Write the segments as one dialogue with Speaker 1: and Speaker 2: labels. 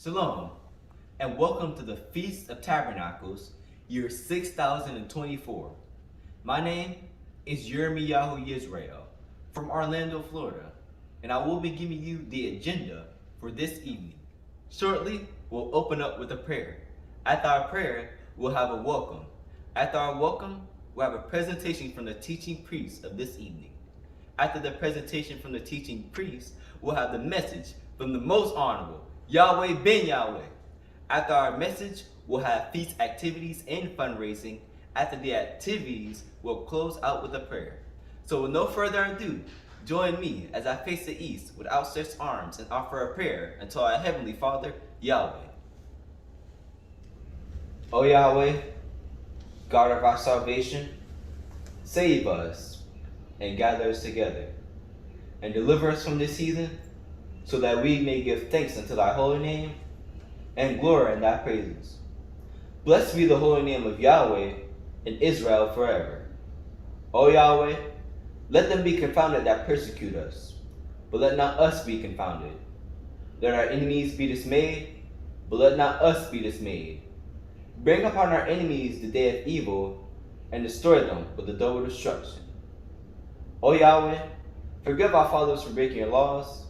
Speaker 1: Shalom, and welcome to the Feast of Tabernacles, year 6024. My name is Uriah Israel from Orlando, Florida, and I will be giving you the agenda for this evening. Shortly, we'll open up with a prayer. After our prayer, we'll have a welcome. After our welcome, we'll have a presentation from the teaching priest of this evening. After the presentation from the teaching priest, we'll have the message from the most honorable, Yahweh ben Yahweh. After our message, we'll have feast activities and fundraising. After the activities, we'll close out with a prayer. So with no further ado, join me as I face the east with outstretched arms and offer a prayer unto our Heavenly Father, Yahweh. O Yahweh, God of our salvation, save us and gather us together, and deliver us from this heathen, so that we may give thanks unto thy holy name, and glory in thy praises. Blessed be the holy name of Yahweh in Israel forever. O Yahweh, let them be confounded that persecute us, but let not us be confounded. Let our enemies be dismayed, but let not us be dismayed. Bring upon our enemies the day of evil, and destroy them with the double destruction. O Yahweh, forgive our fathers for breaking your laws,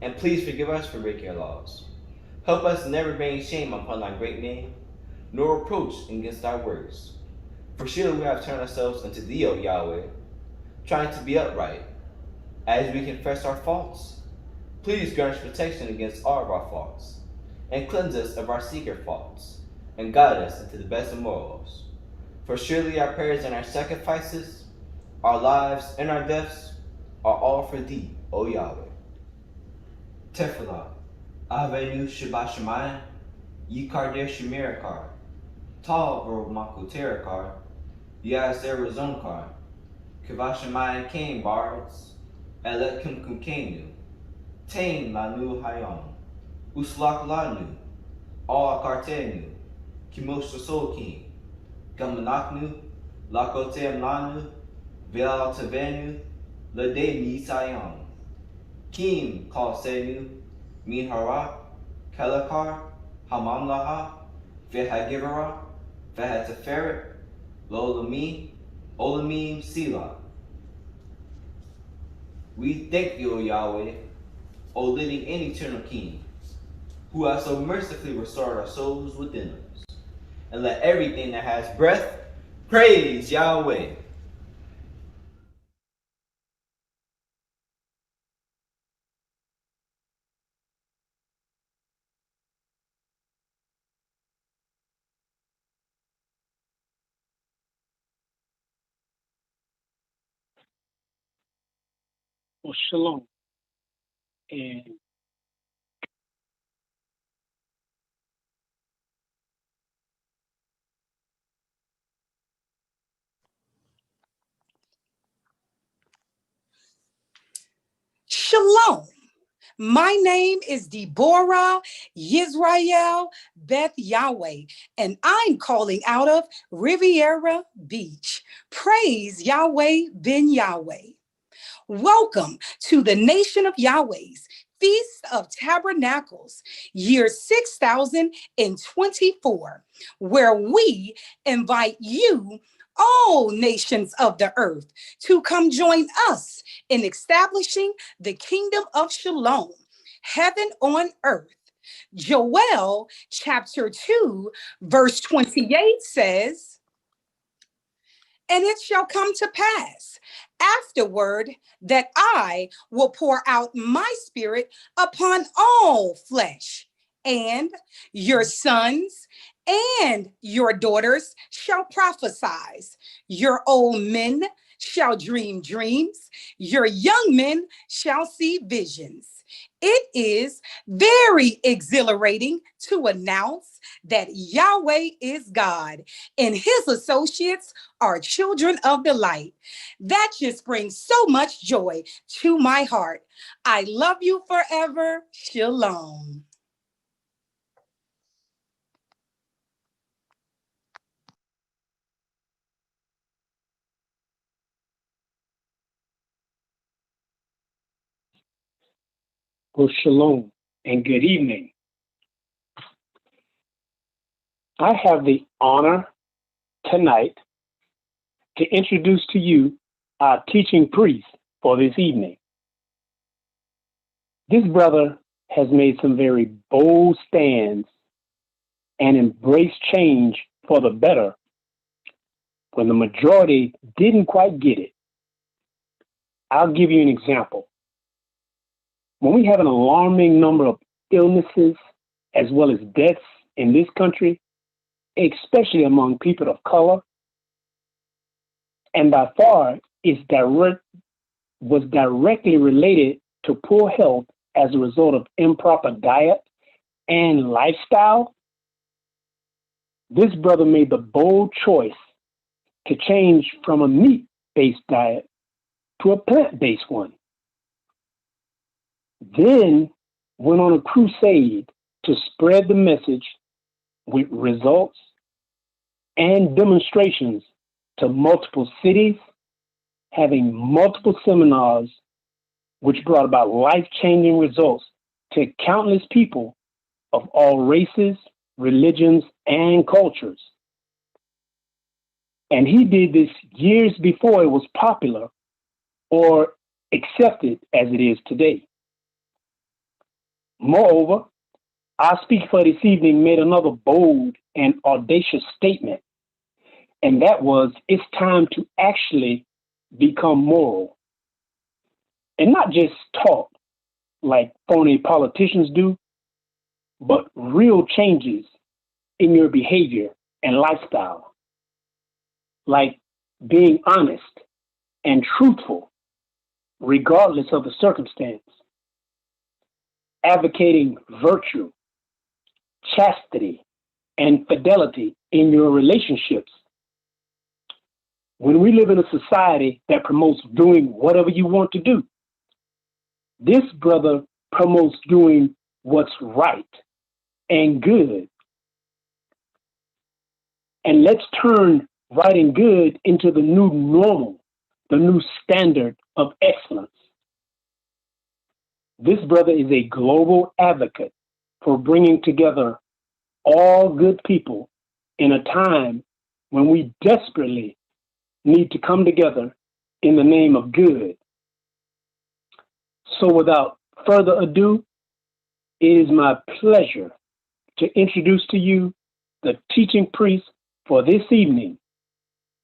Speaker 1: and please forgive us for breaking your laws. Help us never bring shame upon thy great name, nor reproach against thy words. For surely we have turned ourselves unto thee, O Yahweh, trying to be upright. As we confess our faults, please grant us protection against all of our faults, and cleanse us of our secret faults, and guide us into the best of morals. For surely our prayers and our sacrifices, our lives and our deaths, are all for thee, O Yahweh. Tefillah, Avenu Shabbat Shemayim, Yikar Der Shemirakar, Tal Bro Makuterakar, Yazer Razonkar, Kavashemayim Kain Bards, Elet Kumkenu, Tain Lanu Hayam, Uslak Lanu, Al Kartenu, Kimosh Sokin, Gamanaknu, Lakotem Lanu, Veal Tavenu, Lade Nisayam, Kim Kalsenu, Min Hara, Kelakar, Hamam Laha, Vehagivara, Vehataferet, Lolami, Olamim Sila. We thank you, O Yahweh, O living and eternal King, who has so mercifully restored our souls within us. And let everything that has breath praise Yahweh.
Speaker 2: Well, shalom. And
Speaker 3: Shalom. My name is Deborah Yisrael Beth Yahweh, and I'm calling out of Riviera Beach. Praise Yahweh ben Yahweh. Welcome to the Nation of Yahweh's Feast of Tabernacles, year 6024, where we invite you, all nations of the earth, to come join us in establishing the kingdom of Shalom, heaven on earth. Joel chapter 2, verse 28 says, "And it shall come to pass afterward that I will pour out my spirit upon all flesh, and your sons and your daughters shall prophesy. Your old men shall dream dreams. Your young men shall see visions." It is very exhilarating to announce that Yahweh is God and his associates are children of the light. That just brings so much joy to my heart. I love you forever. Shalom.
Speaker 2: well, shalom and good evening. I have the honor tonight to introduce to you our teaching priest for this evening. This brother has made some very bold stands and embraced change for the better when the majority didn't quite get it. I'll give you an example. When we have an alarming number of illnesses as well as deaths in this country, especially among people of color, and by far was directly related to poor health as a result of improper diet and lifestyle, this brother made the bold choice to change from a meat-based diet to a plant-based one. Then went on a crusade to spread the message with results and demonstrations to multiple cities, having multiple seminars, which brought about life-changing results to countless people of all races, religions, and cultures. And he did this years before it was popular or accepted as it is today. Moreover, our speaker for this evening made another bold and audacious statement, and that was it's time to actually become moral. And not just talk like phony politicians do, but real changes in your behavior and lifestyle, like being honest and truthful, regardless of the circumstance, advocating virtue, chastity, and fidelity in your relationships. When we live in a society that promotes doing whatever you want to do, this brother promotes doing what's right and good. And let's turn right and good into the new normal, the new standard of excellence. This brother is a global advocate for bringing together all good people in a time when we desperately need to come together in the name of good. So without further ado, it is my pleasure to introduce to you the teaching priest for this evening,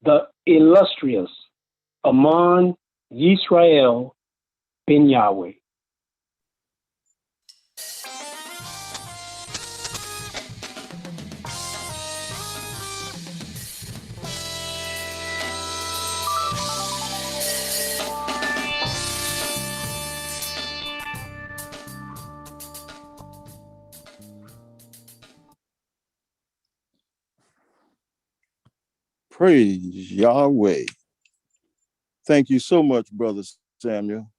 Speaker 2: the illustrious Amon Yisrael Ben Yahweh.
Speaker 4: Praise Yahweh. Thank you so much, Brother Samuel,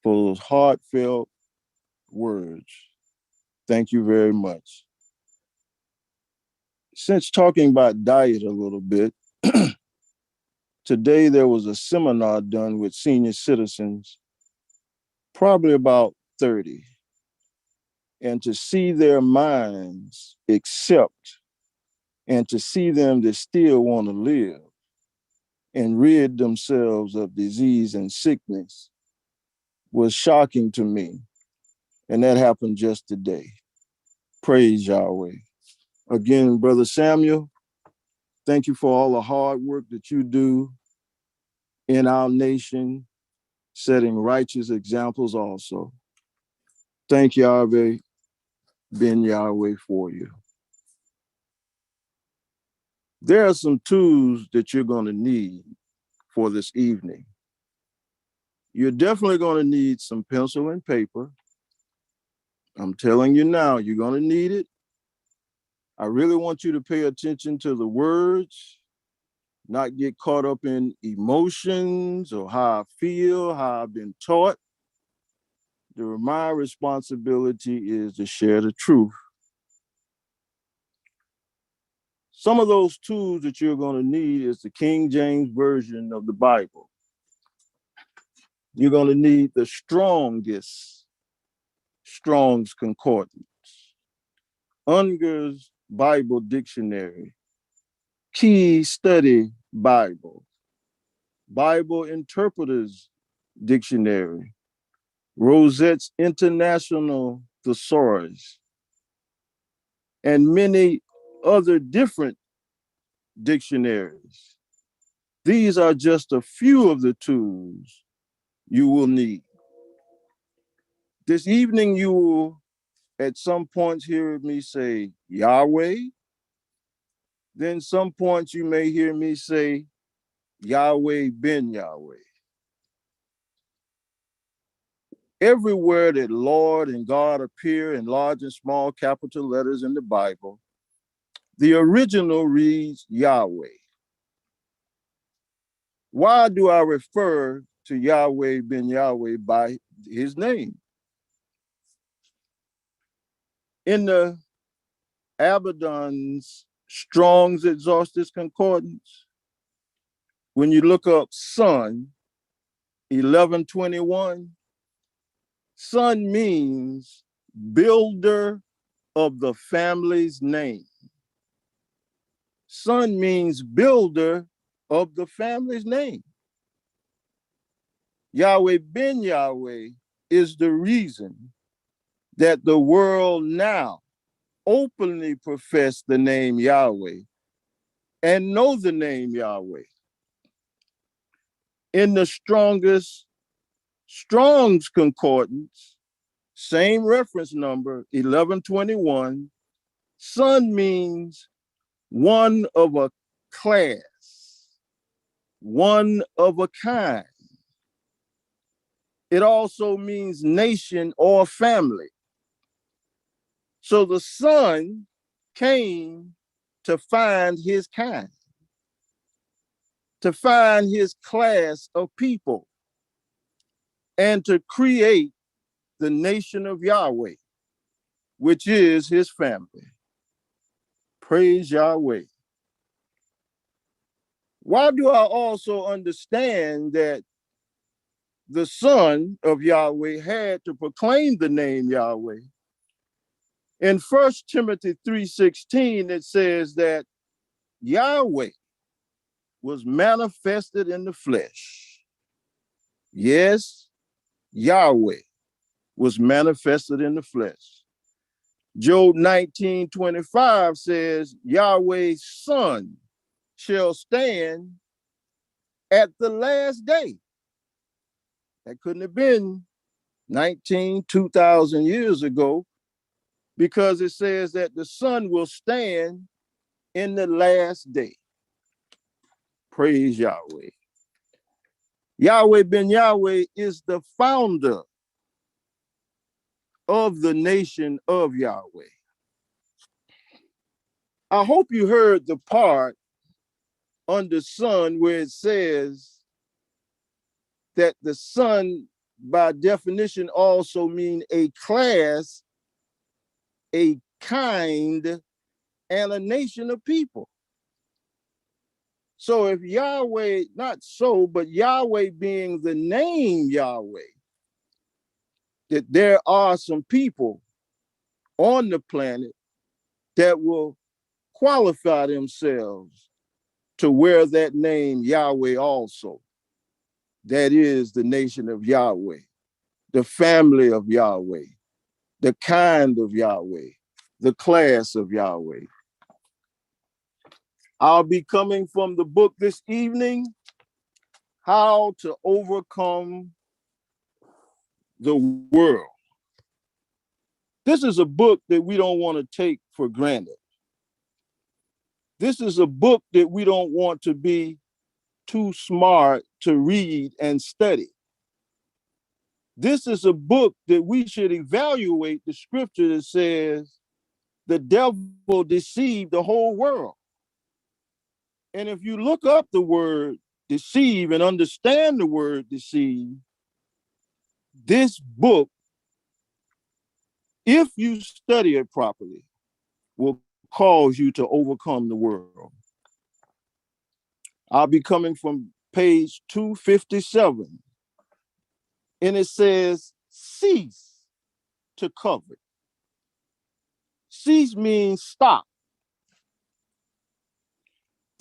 Speaker 4: for those heartfelt words. Thank you very much. Since talking about diet a little bit, today there was a seminar done with senior citizens, probably about 30, and to see their minds accept and to see them that still want to live and rid themselves of disease and sickness was shocking to me. And that happened just today. Praise Yahweh. Again, Brother Samuel, thank you for all the hard work that you do in our nation, setting righteous examples also. Thank Yahweh, Ben Yahweh, for you. There are some tools that you're going to need for this evening. You're definitely going to need some pencil and paper. I'm telling you now, you're going to need it. I really want you to pay attention to the words, not get caught up in emotions or how I feel, how I've been taught. My responsibility is to share the truth. Some of those tools that you're going to need is the King James Version of the Bible. You're going to need the strongest Strong's Concordance, Unger's Bible Dictionary, Key Study Bible, Bible Interpreters Dictionary, Rosette's International Thesaurus, and many other different dictionaries. These are just a few of the tools you will need. This evening, you will at some points hear me say Yahweh. Then some points you may hear me say Yahweh ben Yahweh. Everywhere that Lord and God appear in large and small capital letters in the Bible, the original reads Yahweh. Why do I refer to Yahweh ben Yahweh by his name? In the Abaddon's Strong's Exhaustive Concordance, when you look up son, 1121, son means builder of the family's name. Son means builder of the family's name. Yahweh ben Yahweh is the reason that the world now openly profess the name Yahweh and know the name Yahweh. In the Strong's Concordance, same reference number, 1121, son means one of a class, one of a kind. It also means nation or family. So the son came to find his kind, to find his class of people, and to create the nation of Yahweh, which is his family. Praise Yahweh. Why do I also understand that the son of Yahweh had to proclaim the name Yahweh? In 1 Timothy 3:16, it says that Yahweh was manifested in the flesh. Yes, Yahweh was manifested in the flesh. Job 19:25 says, Yahweh's son shall stand at the last day. That couldn't have been 2,000 years ago, because it says that the son will stand in the last day. Praise Yahweh. Yahweh ben Yahweh is the founder of the nation of Yahweh. I hope you heard the part under son where it says that the son by definition also mean a class, a kind, and a nation of people. So if Yahweh, not so, but Yahweh being the name Yahweh, that there are some people on the planet that will qualify themselves to wear that name Yahweh also. That is the nation of Yahweh, the family of Yahweh, the kind of Yahweh, the class of Yahweh. I'll be coming from the book this evening, How to Overcome the World. This is a book that we don't want to take for granted. This is a book that we don't want to be too smart to read and study. This is a book that we should evaluate the scripture that says the devil deceived the whole world. And if you look up the word deceive and understand the word deceive, this book, if you study it properly, will cause you to overcome the world. I'll be coming from page 257. And it says, cease to covet. Cease means stop.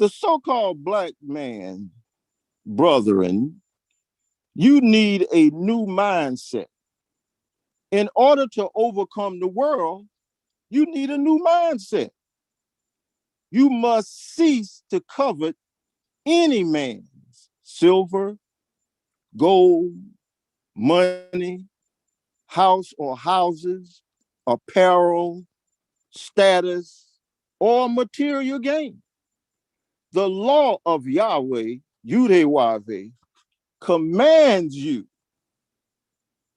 Speaker 4: The so-called black man, brethren, you need a new mindset. In order to overcome the world, you need a new mindset. You must cease to covet any man's silver, gold, money, house or houses, apparel, status, or material gain. The law of Yahweh, Yudewave, commands you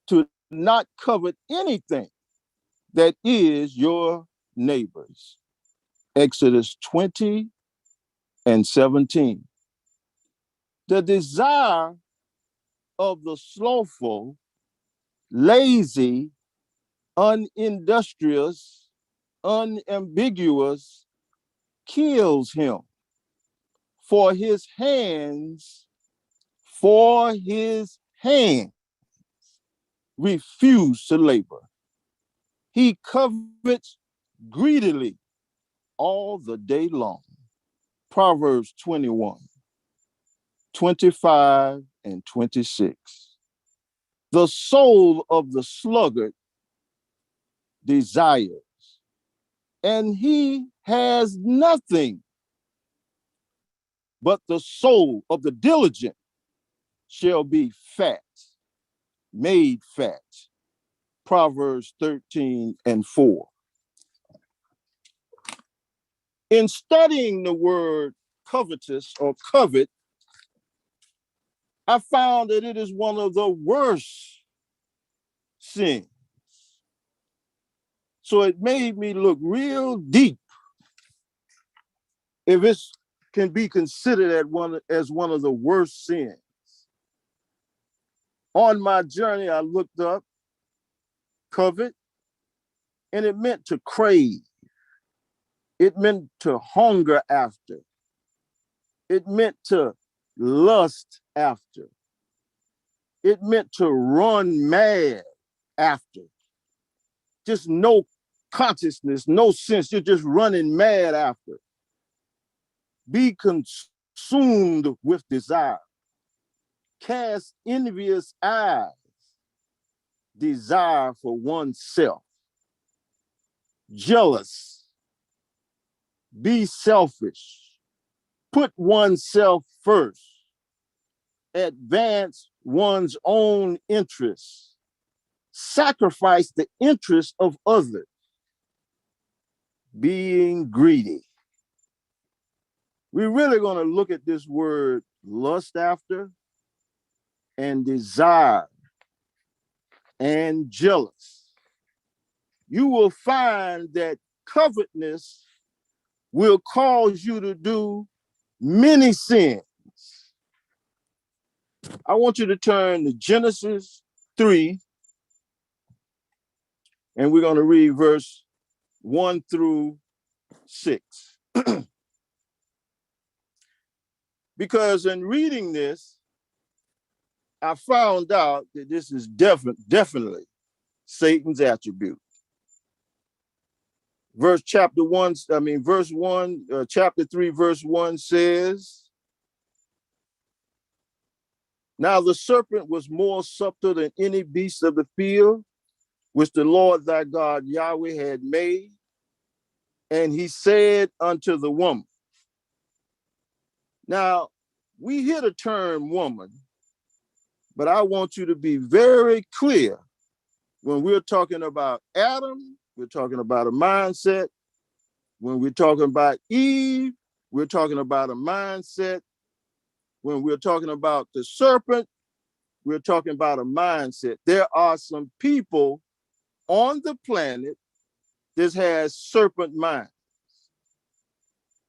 Speaker 4: to not covet anything that is your neighbor's. Exodus 20 and 17. The desire of the slothful, lazy, unindustrious, unambiguous kills him. For his hands refuse to labor. He covets greedily all the day long. Proverbs 21, 25, and 26. The soul of the sluggard desires, and he has nothing. But the soul of the diligent shall be fat, made fat. Proverbs 13 and 4. In studying the word covetous or covet, I found that it is one of the worst sins. So it made me look real deep if it can be considered as one of the worst sins. On my journey, I looked up covet, and it meant to crave. It meant to hunger after. It meant to lust after. It meant to run mad after. Just no consciousness, no sense. You're just running mad after. Be consumed with desire. Cast envious eyes. Desire for oneself. Jealous. Be selfish. Put oneself first. Advance one's own interests. Sacrifice the interests of others. Being greedy. We're really going to look at this word lust after and desire and jealous. You will find that covetousness will cause you to do many sins. I want you to turn to Genesis 3, and we're going to read verse 1 through 6. Because in reading this, I found out that this is definitely Satan's attribute. Chapter 3, verse 1 says, now the serpent was more subtle than any beast of the field, which the Lord thy God Yahweh had made. And he said unto the woman. Now, we hear the term woman, but I want you to be very clear. When we're talking about Adam, we're talking about a mindset. When we're talking about Eve, we're talking about a mindset. When we're talking about the serpent, we're talking about a mindset. There are some people on the planet that has serpent minds.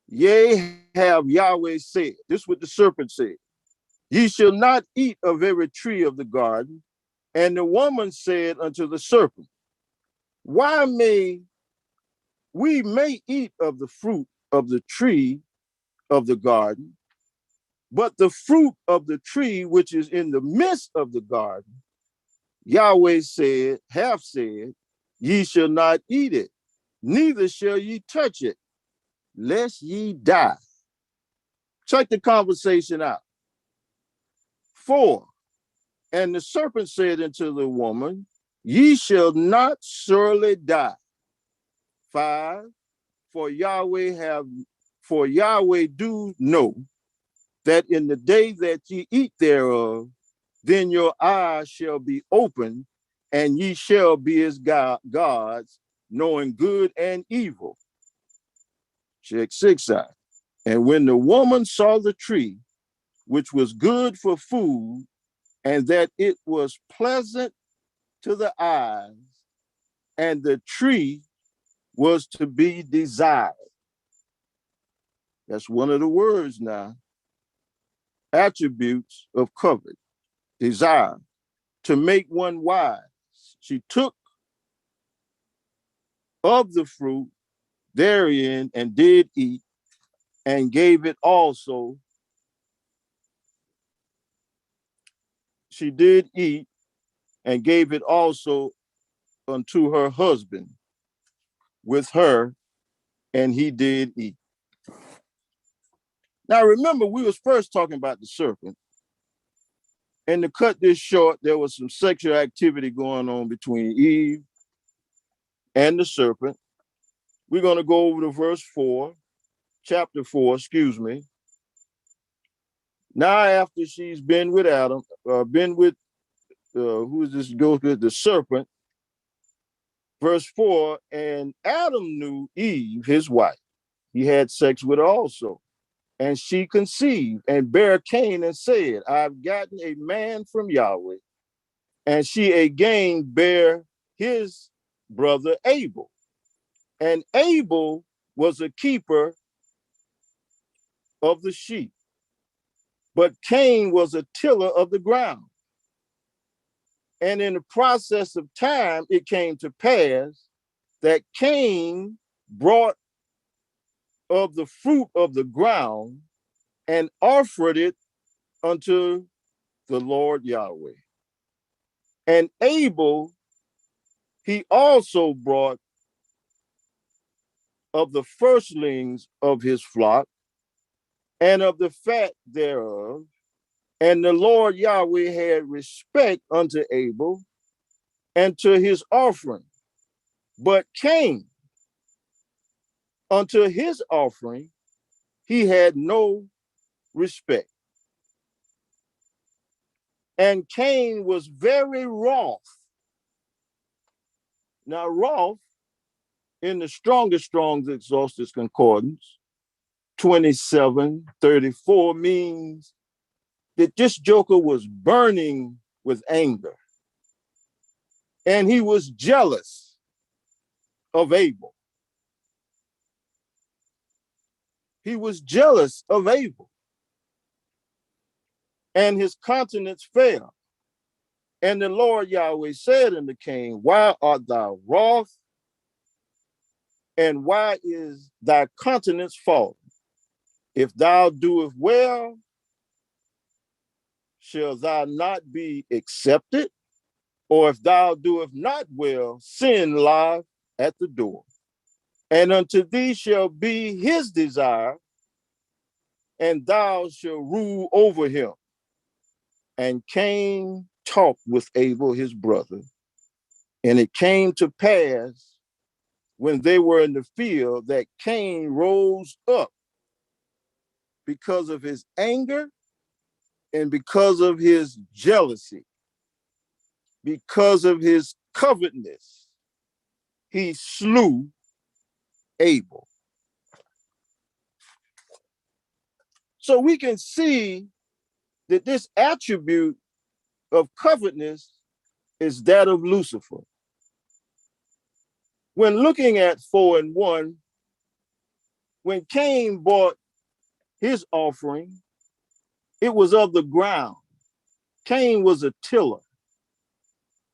Speaker 4: Yea, have Yahweh said, this is what the serpent said, ye shall not eat of every tree of the garden. And the woman said unto the serpent, we may eat of the fruit of the tree of the garden, but the fruit of the tree which is in the midst of the garden, Yahweh said, ye shall not eat it, neither shall ye touch it, lest ye die. Check the conversation out. 4, and the serpent said unto the woman, ye shall not surely die. 5, for Yahweh do know that in the day that ye eat thereof, then your eyes shall be opened, and ye shall be as gods, knowing good and evil. Check 6 out. And when the woman saw the tree, which was good for food, and that it was pleasant to the eyes, and the tree was to be desired. That's one of the words now. Attributes of covet, desire, to make one wise. She took of the fruit therein and did eat, and gave it also. She did eat and gave it also unto her husband with her, and he did eat. Now remember, we was first talking about the serpent. And to cut this short, there was some sexual activity going on between Eve and the serpent. We're going to go over to verse 4, chapter 4, excuse me. Now, after she's been with Adam, who is this? Goes with the serpent. Verse 4, and Adam knew Eve, his wife. He had sex with her also. And she conceived and bare Cain and said, I've gotten a man from Yahweh. And she again bare his brother Abel. And Abel was a keeper of the sheep, but Cain was a tiller of the ground. And in the process of time, it came to pass that Cain brought of the fruit of the ground and offered it unto the Lord Yahweh. And Abel, he also brought of the firstlings of his flock and of the fat thereof. And the Lord Yahweh had respect unto Abel and to his offering. But Cain, unto his offering, he had no respect. And Cain was very wroth. Now, wroth in the Strong's Exhaustive Concordance, 27:34, means that this joker was burning with anger. And he was jealous of Abel. He was jealous of Abel. And his countenance fell. And the Lord Yahweh said unto Cain, why art thou wroth? And why is thy countenance fallen? If thou doest well, shall thou not be accepted? Or if thou doest not well, sin lieth at the door. And unto thee shall be his desire, and thou shalt rule over him. And Cain talked with Abel, his brother. And it came to pass, when they were in the field, that Cain rose up because of his anger and because of his jealousy, because of his covetousness. He slew Abel. So we can see that this attribute of covetousness is that of Lucifer. When looking at 4:1, when Cain brought his offering, it was of the ground. Cain was a tiller.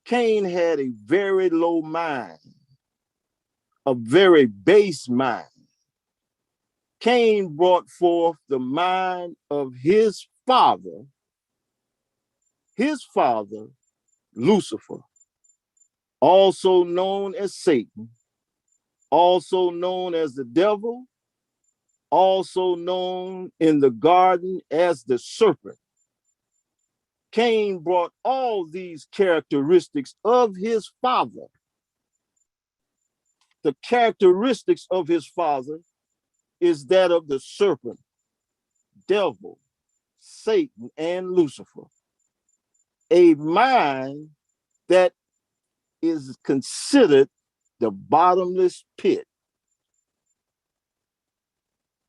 Speaker 4: Cain had a very low mind, a very base mind. Cain brought forth the mind of his father, Lucifer, also known as Satan, also known as the devil, also known in the garden as the serpent. Cain brought all these characteristics of his father. The characteristics of his father is that of the serpent, devil, Satan, and Lucifer. A mind that is considered the bottomless pit.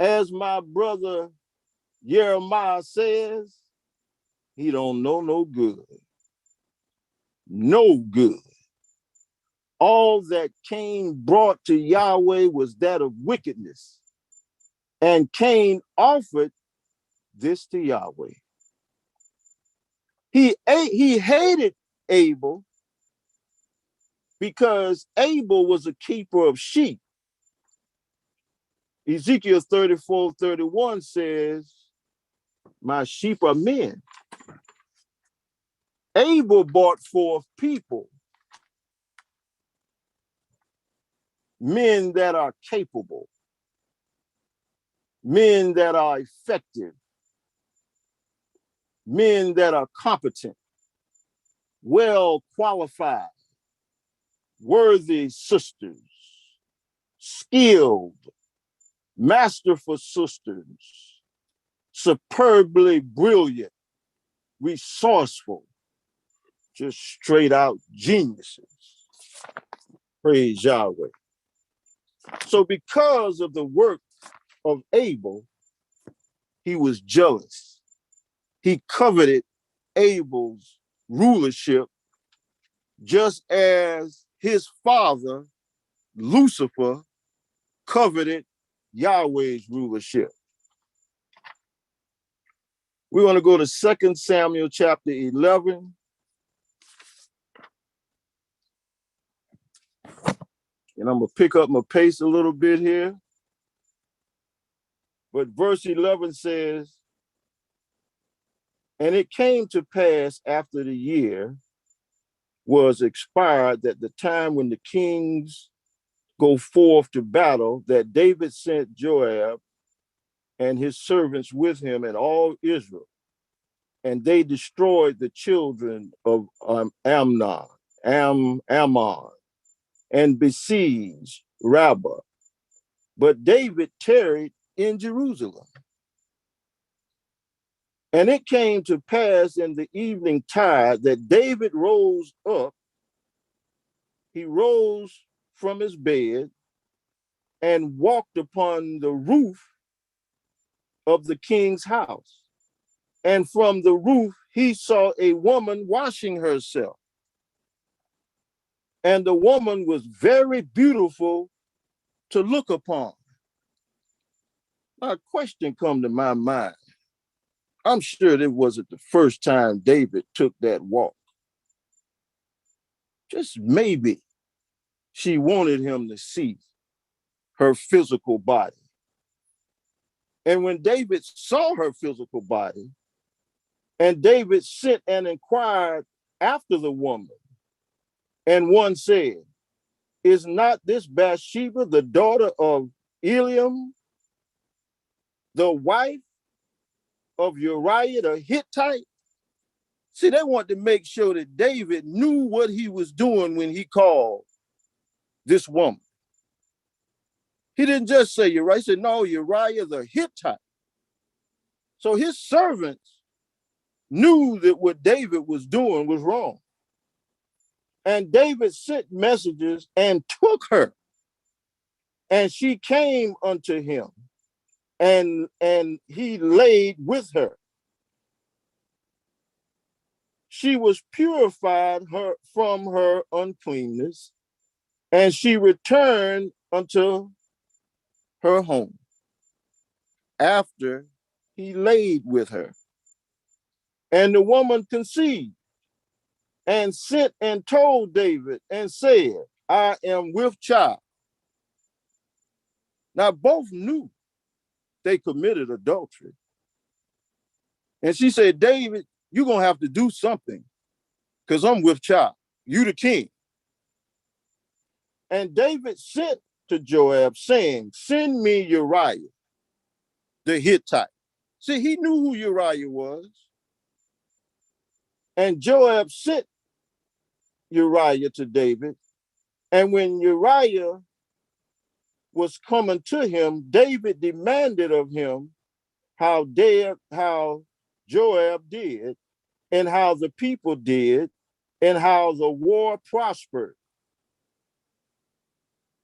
Speaker 4: As my brother Jeremiah says, he don't know no good. No good. All that Cain brought to Yahweh was that of wickedness. And Cain offered this to Yahweh. He hated Abel because Abel was a keeper of sheep. Ezekiel 34:31 says, my sheep are men. Abel brought forth people, men that are capable, men that are effective, men that are competent, well qualified, worthy sisters, skilled, masterful sisters, superbly brilliant, resourceful, just straight out geniuses. Praise Yahweh. So because of the work of Abel, he was jealous. He coveted Abel's rulership just as his father, Lucifer, coveted Yahweh's rulership. We want to go to 2 Samuel chapter 11. And I'm going to pick up my pace a little bit here. But verse 11 says, and it came to pass after the year was expired, that the time when the kings go forth to battle, that David sent Joab and his servants with him and all Israel. And they destroyed the children of Ammon, and besieged Rabbah. But David tarried in Jerusalem. And it came to pass in the evening tide that David rose up. He rose from his bed and walked upon the roof of the king's house. And from the roof, he saw a woman washing herself. And the woman was very beautiful to look upon. Now, a question come to my mind. I'm sure it wasn't the first time David took that walk. Just maybe she wanted him to see her physical body. And when David saw her physical body, and David sent and inquired after the woman, and one said, is not this Bathsheba the daughter of Eliam, the wife of Uriah the Hittite? See, they want to make sure that David knew what he was doing when he called this woman. He didn't just say Uriah, he said, no, Uriah the Hittite. So his servants knew that what David was doing was wrong. And David sent messengers and took her. And she came unto him, and he laid with her. She was purified from her uncleanness, and she returned unto her home after he laid with her. And the woman conceived and sent and told David and said, I am with child. Now both knew they committed adultery. And she said, David, you're going to have to do something because I'm with child. You the king. And David sent to Joab saying, send me Uriah the Hittite. See, he knew who Uriah was. And Joab sent Uriah to David. And when Uriah was coming to him, David demanded of him how Joab did, and how the people did, and how the war prospered.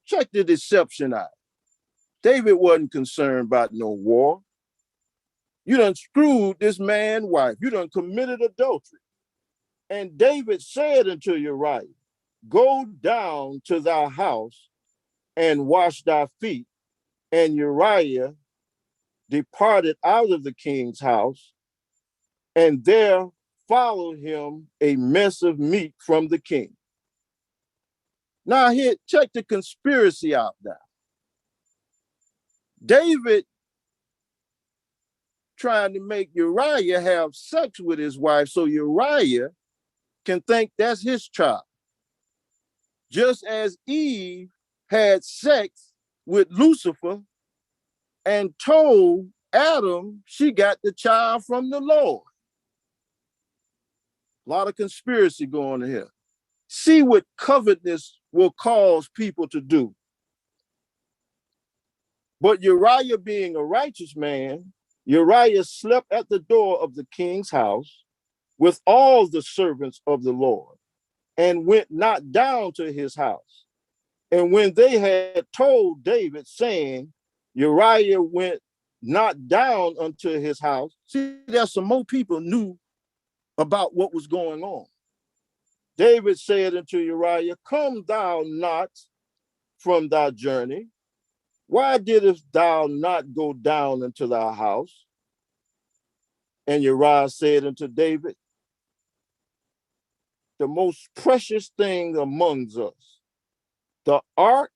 Speaker 4: Check the deception out. David wasn't concerned about no war. You done screwed this man's wife. You done committed adultery. And David said unto Uriah, go down to thy house and wash thy feet. And Uriah departed out of the king's house, and there followed him a mess of meat from the king. Now here, check the conspiracy out there. David trying to make Uriah have sex with his wife so Uriah can think that's his child. Just as Eve had sex with Lucifer and told Adam she got the child from the Lord. A lot of conspiracy going on here. See what covetousness will cause people to do. But Uriah, being a righteous man, Uriah slept at the door of the king's house with all the servants of the Lord, and went not down to his house. And when they had told David, saying, Uriah went not down unto his house, see, there's some more people knew about what was going on. David said unto Uriah, come thou not from thy journey. Why didst thou not go down into thy house? And Uriah said unto David, the most precious thing amongst us, the ark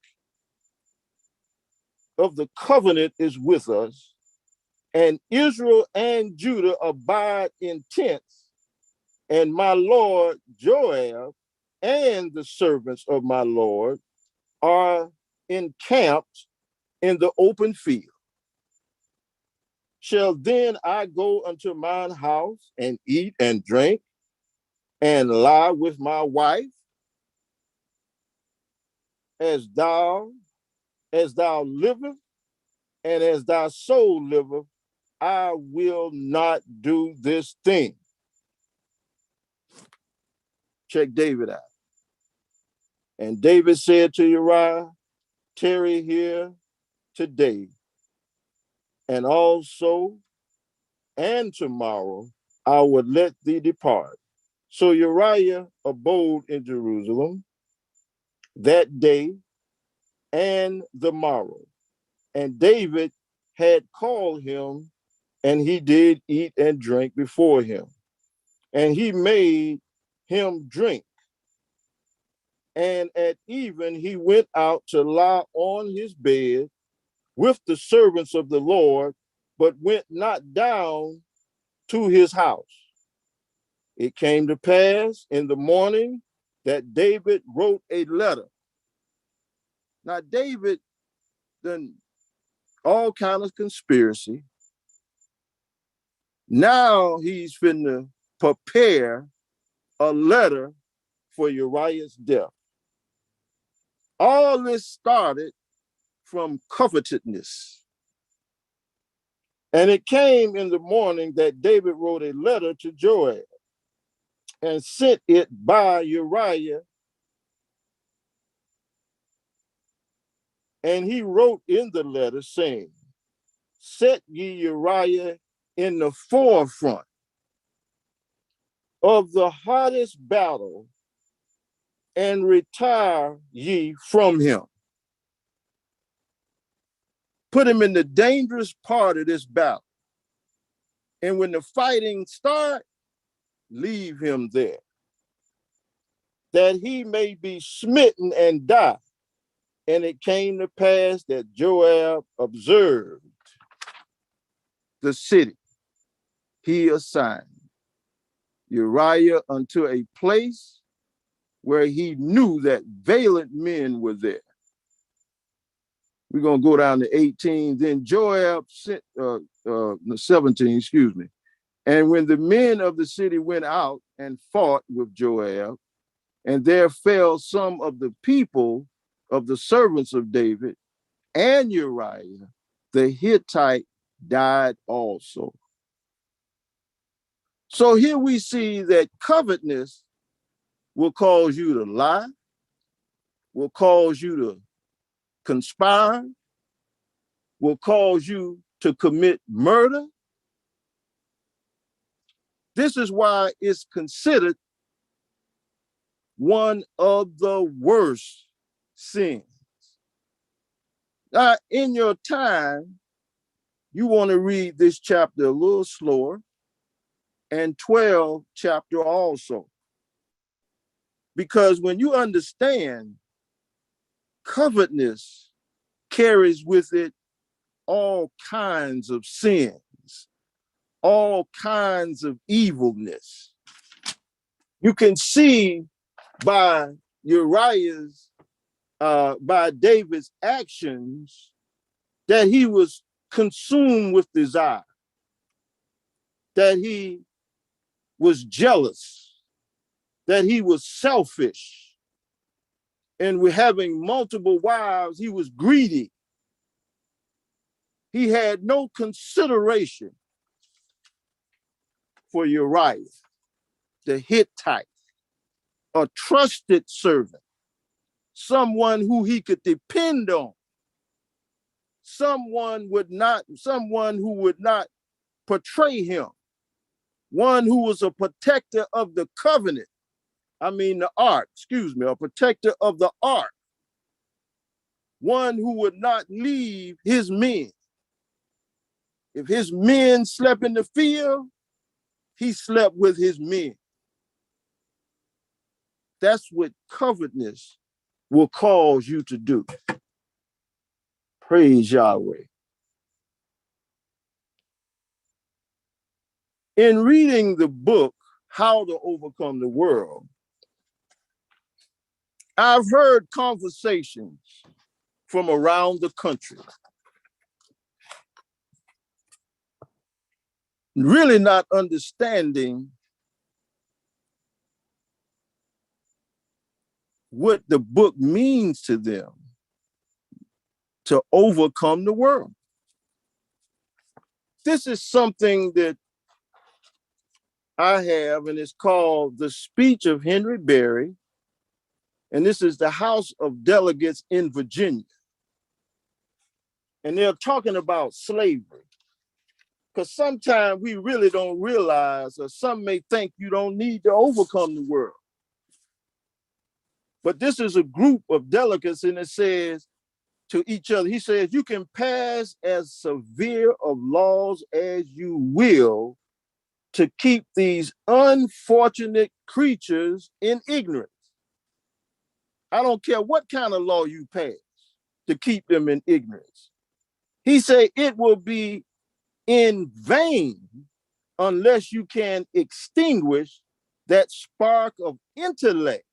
Speaker 4: of the covenant is with us, and Israel and Judah abide in tents, and my lord Joab and the servants of my lord are encamped in the open field. Shall then I go unto mine house and eat and drink and lie with my wife, as thou livest, and as thy soul liveth, I will not do this thing. Check David out. And David said to Uriah, tarry here today, and also and tomorrow I would let thee depart. So Uriah abode in Jerusalem that day and the morrow. And David had called him, and he did eat and drink before him. And he made him drink. And at even he went out to lie on his bed with the servants of the Lord, but went not down to his house. It came to pass in the morning that David wrote a letter. Now David done all kind of conspiracy. Now he's finna prepare a letter for Uriah's death. All this started from covetousness. And it came in the morning that David wrote a letter to Joab and sent it by Uriah. And he wrote in the letter saying, set ye Uriah in the forefront of the hottest battle, and retire ye from him. Put him in the dangerous part of this battle. And when the fighting starts, leave him there, that he may be smitten and die. And it came to pass that Joab observed the city. He assigned Uriah unto a place where he knew that valiant men were there. We're going to go down to 18. Then Joab sent, 17, excuse me. And when the men of the city went out and fought with Joab, and there fell some of the people of the servants of David, and Uriah, the Hittite, died also. So here we see that covetousness will cause you to lie, will cause you to conspire, will cause you to commit murder. This is why it's considered one of the worst sins. Now, in your time, you want to read this chapter a little slower, and 12 chapter also. Because when you understand, covetousness carries with it all kinds of sins, all kinds of evilness. You can see by Uriah's, by David's actions, that he was consumed with desire, that he was jealous, that he was selfish, and with having multiple wives, he was greedy. He had no consideration for Uriah, the Hittite, a trusted servant, someone who he could depend on, someone who would not betray him, one who was a protector of the covenant. I mean the ark, excuse me, a protector of the ark, one who would not leave his men. If his men slept in the field, he slept with his men. That's what covetousness will cause you to do. Praise Yahweh. In reading the book, How to Overcome the World, I've heard conversations from around the country, really not understanding what the book means to them to overcome the world. This is something that I have, and it's called The Speech of Henry Berry, and this is the House of Delegates in Virginia. And they're talking about slavery, because sometimes we really don't realize, or some may think you don't need to overcome the world. But this is a group of delegates, and it says to each other, he says, you can pass as severe of laws as you will to keep these unfortunate creatures in ignorance. I don't care what kind of law you pass to keep them in ignorance. He said it will be in vain unless you can extinguish that spark of intellect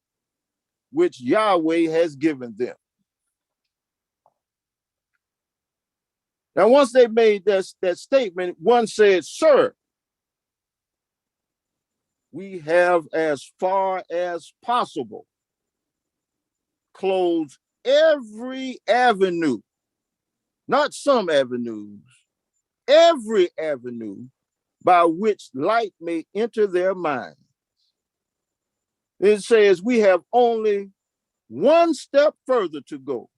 Speaker 4: which Yahweh has given them. Now, once they made that statement, one said, sir, we have as far as possible closed every avenue, not some avenues, every avenue by which light may enter their minds. It says we have only one step further to go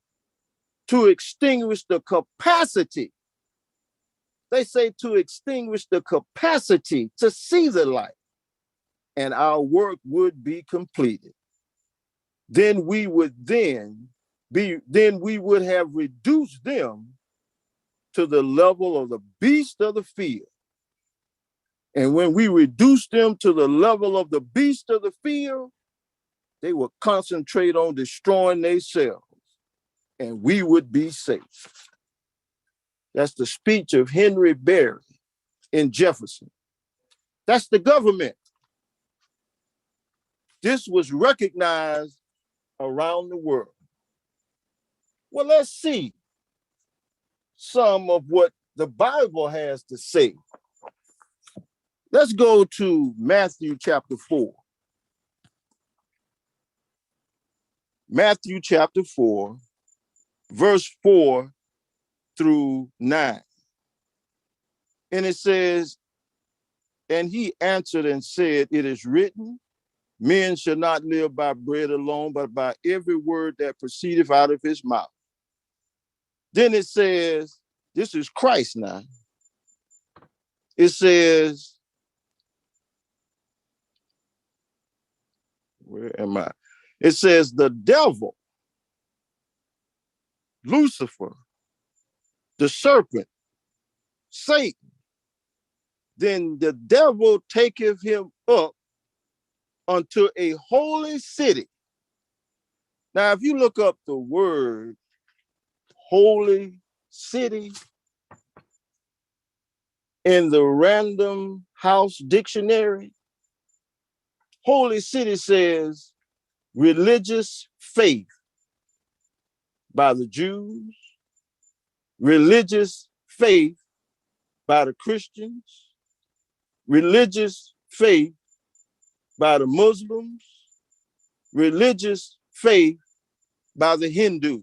Speaker 4: to extinguish the capacity. They say to extinguish the capacity to see the light, and our work would be completed. Then we would have reduced them to the level of the beast of the field. And when we reduce them to the level of the beast of the field, they will concentrate on destroying themselves, and we would be safe. That's the speech of Henry Berry in Jefferson. That's the government. This was recognized around the world. Well, let's see. some of what the Bible has to say. Let's go to Matthew chapter 4. Matthew chapter 4, verse 4 through 9. And it says, and he answered and said, it is written, men shall not live by bread alone, but by every word that proceedeth out of his mouth. Then it says, this is Christ now. It says, where am I? It says, the devil, Lucifer, the serpent, Satan, then the devil taketh him up unto a holy city. Now, if you look up the word holy city in the Random House Dictionary, holy city says religious faith by the Jews, religious faith by the Christians, religious faith by the Muslims, religious faith by the Hindus.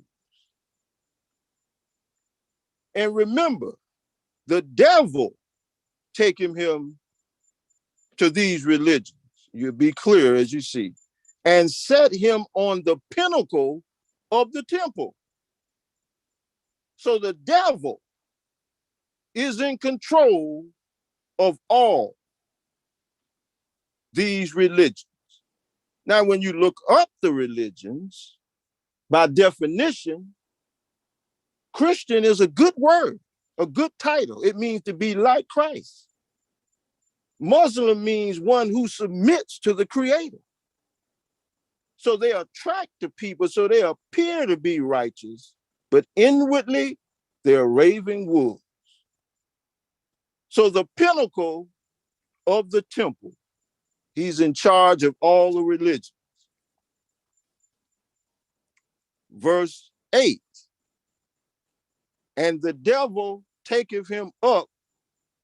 Speaker 4: And remember, the devil taking him to these religions, you'll be clear as you see, and set him on the pinnacle of the temple. So the devil is in control of all these religions. Now, when you look up the religions, by definition, Christian is a good word, a good title. It means to be like Christ. Muslim means one who submits to the Creator. So they attract the people, so they appear to be righteous, but inwardly they're raving wolves. So the pinnacle of the temple, he's in charge of all the religions. Verse 8, and the devil taketh him up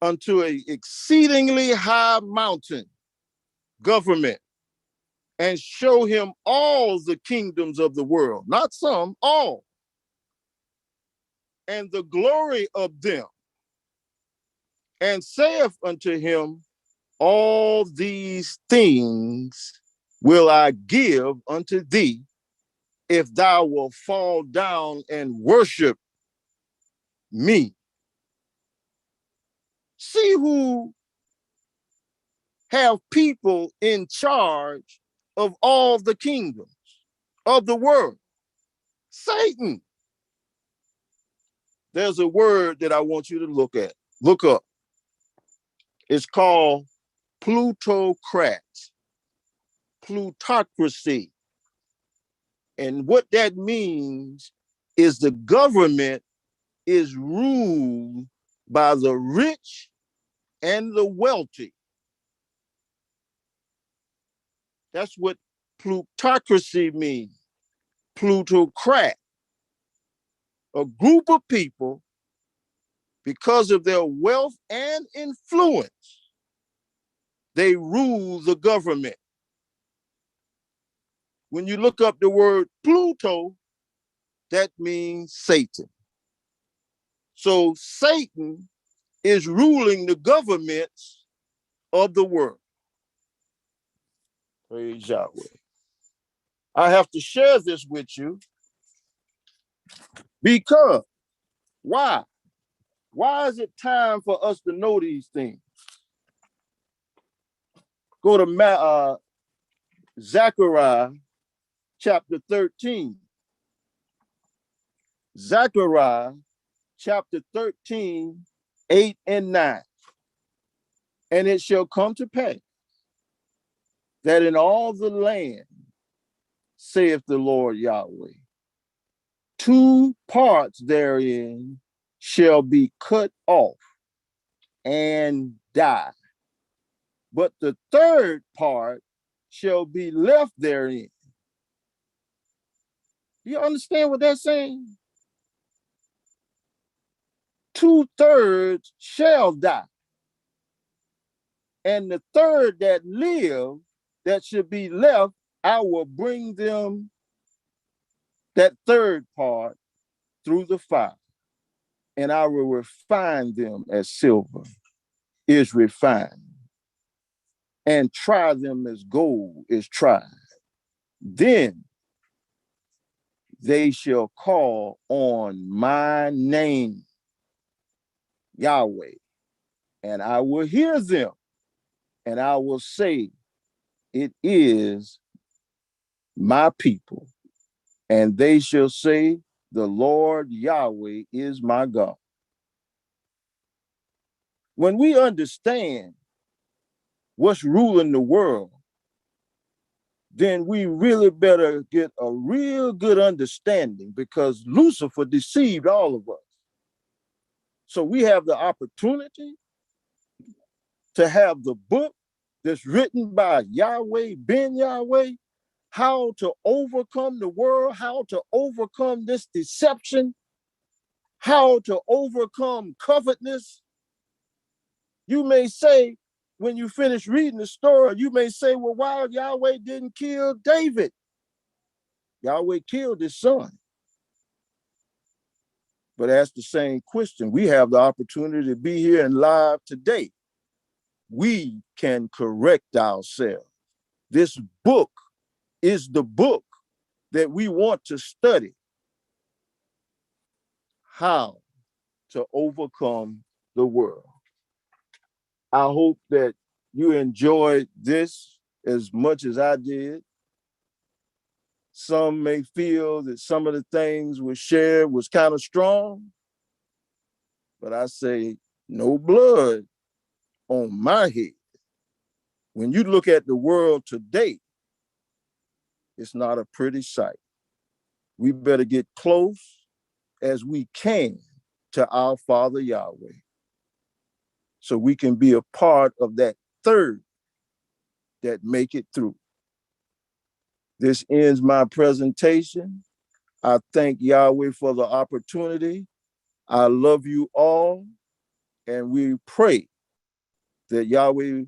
Speaker 4: unto an exceedingly high mountain, government, and show him all the kingdoms of the world, not some, all, and the glory of them, and saith unto him, all these things will I give unto thee, if thou wilt fall down and worship me. See who have people in charge of all the kingdoms of the world. Satan. There's a word that I want you to look up. It's called plutocrat, plutocracy. And what that means is the government is ruled by the rich and the wealthy. That's what plutocracy means. Plutocrat. A group of people, because of their wealth and influence, they rule the government. When you look up the word Pluto, that means Satan. So Satan is ruling the governments of the world. Praise Yahweh. I have to share this with you because, why? Why is it time for us to know these things? Go to Zechariah chapter 13. Zechariah chapter 13, 8 and 9. And it shall come to pass that in all the land, saith the Lord Yahweh, 2 parts therein shall be cut off and die, but the 3rd part shall be left therein. You understand what that's saying? 2/3 shall die. And the third that live, that should be left, I will bring them, that third part, through the fire, and I will refine them as silver is refined, and try them as gold is tried. Then they shall call on my name, Yahweh, and I will hear them, and I will say, it is my people. And they shall say, the Lord Yahweh is my God. When we understand what's ruling the world, then we really better get a real good understanding, because Lucifer deceived all of us. So we have the opportunity to have the book that's written by Yahweh, Ben Yahweh, how to overcome the world, how to overcome this deception, how to overcome covetousness. You may say, when you finish reading the story, you may say, well, why Yahweh didn't kill David? Yahweh killed his son. But ask the same question. We have the opportunity to be here and live today. We can correct ourselves. This book is the book that we want to study. How to overcome the world. I hope that you enjoyed this as much as I did. Some may feel that some of the things we shared was kind of strong, but I say no blood on my head. When you look at the world today, it's not a pretty sight. We better get close as we can to our Father Yahweh, so we can be a part of that third that make it through. This ends my presentation. I thank Yahweh for the opportunity. I love you all, and we pray that Yahweh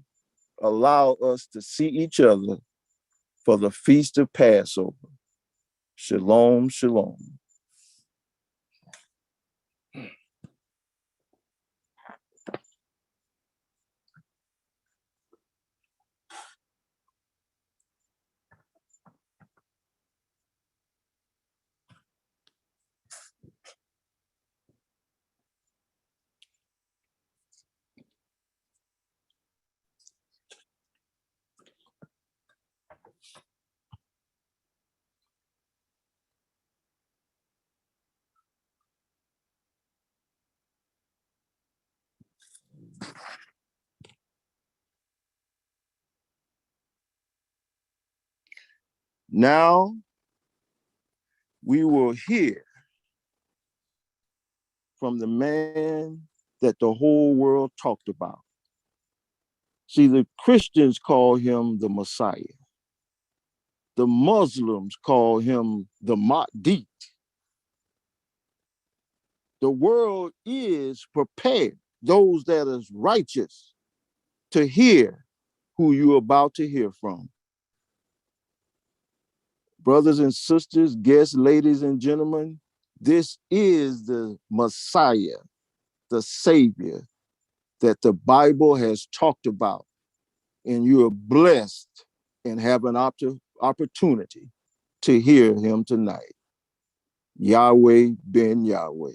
Speaker 4: allow us to see each other for the feast of Passover. Shalom, shalom. Now we will hear from the man that the whole world talked about. See, the Christians call him the Messiah. The Muslims call him the Mahdi. The world is prepared, those that is righteous, to hear who you're about to hear from. Brothers and sisters, guests, ladies and gentlemen, this is the Messiah, the Savior that the Bible has talked about. And you are blessed and have an opportunity to hear him tonight. Yahweh Ben Yahweh.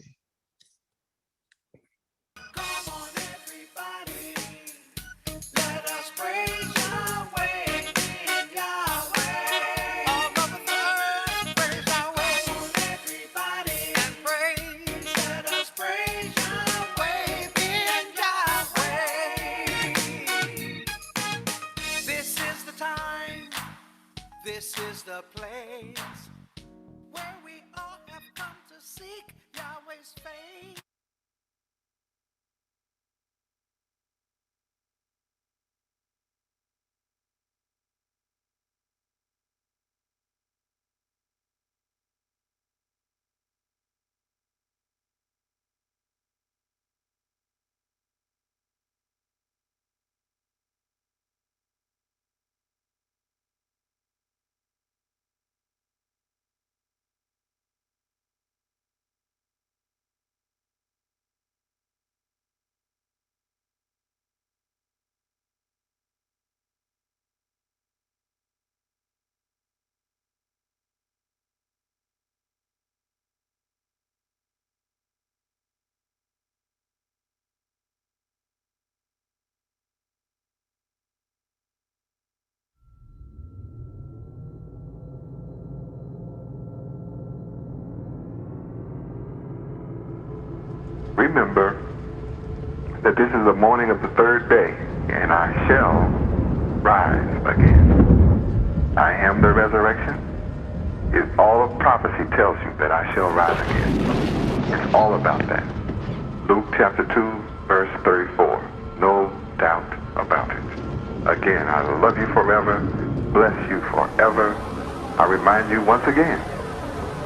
Speaker 5: This is the place where we all have come to seek Yahweh's face.
Speaker 6: Remember that this is the morning of the third day, and I shall rise again. I am the resurrection. All of prophecy tells you that I shall rise again. It's all about that. Luke chapter 2, verse 34. No doubt about it. Again, I love you forever, bless you forever. I remind you once again,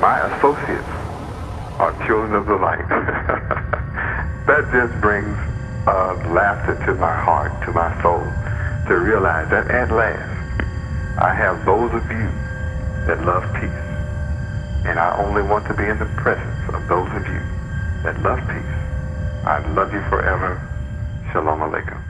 Speaker 6: my associates are children of the light. That just brings laughter to my heart, to my soul, to realize that at last I have those of you that love peace. And I only want to be in the presence of those of you that love peace. I love you forever. Shalom Aleichem.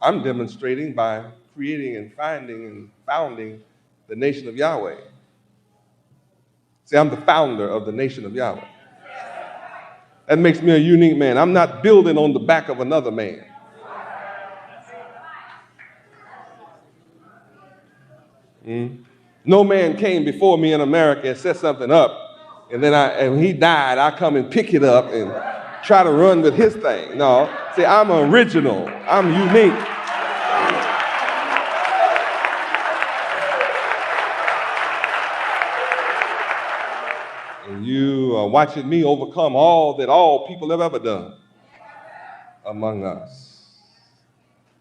Speaker 7: I'm demonstrating by creating and finding and founding the nation of Yahweh. See, I'm the founder of the nation of Yahweh. That makes me a unique man. I'm not building on the back of another man. No man came before me in America and set something up, and then when he died, I come and pick it up and try to run with his thing. No, see, I'm original. I'm unique. And you are watching me overcome all that all people have ever done among us.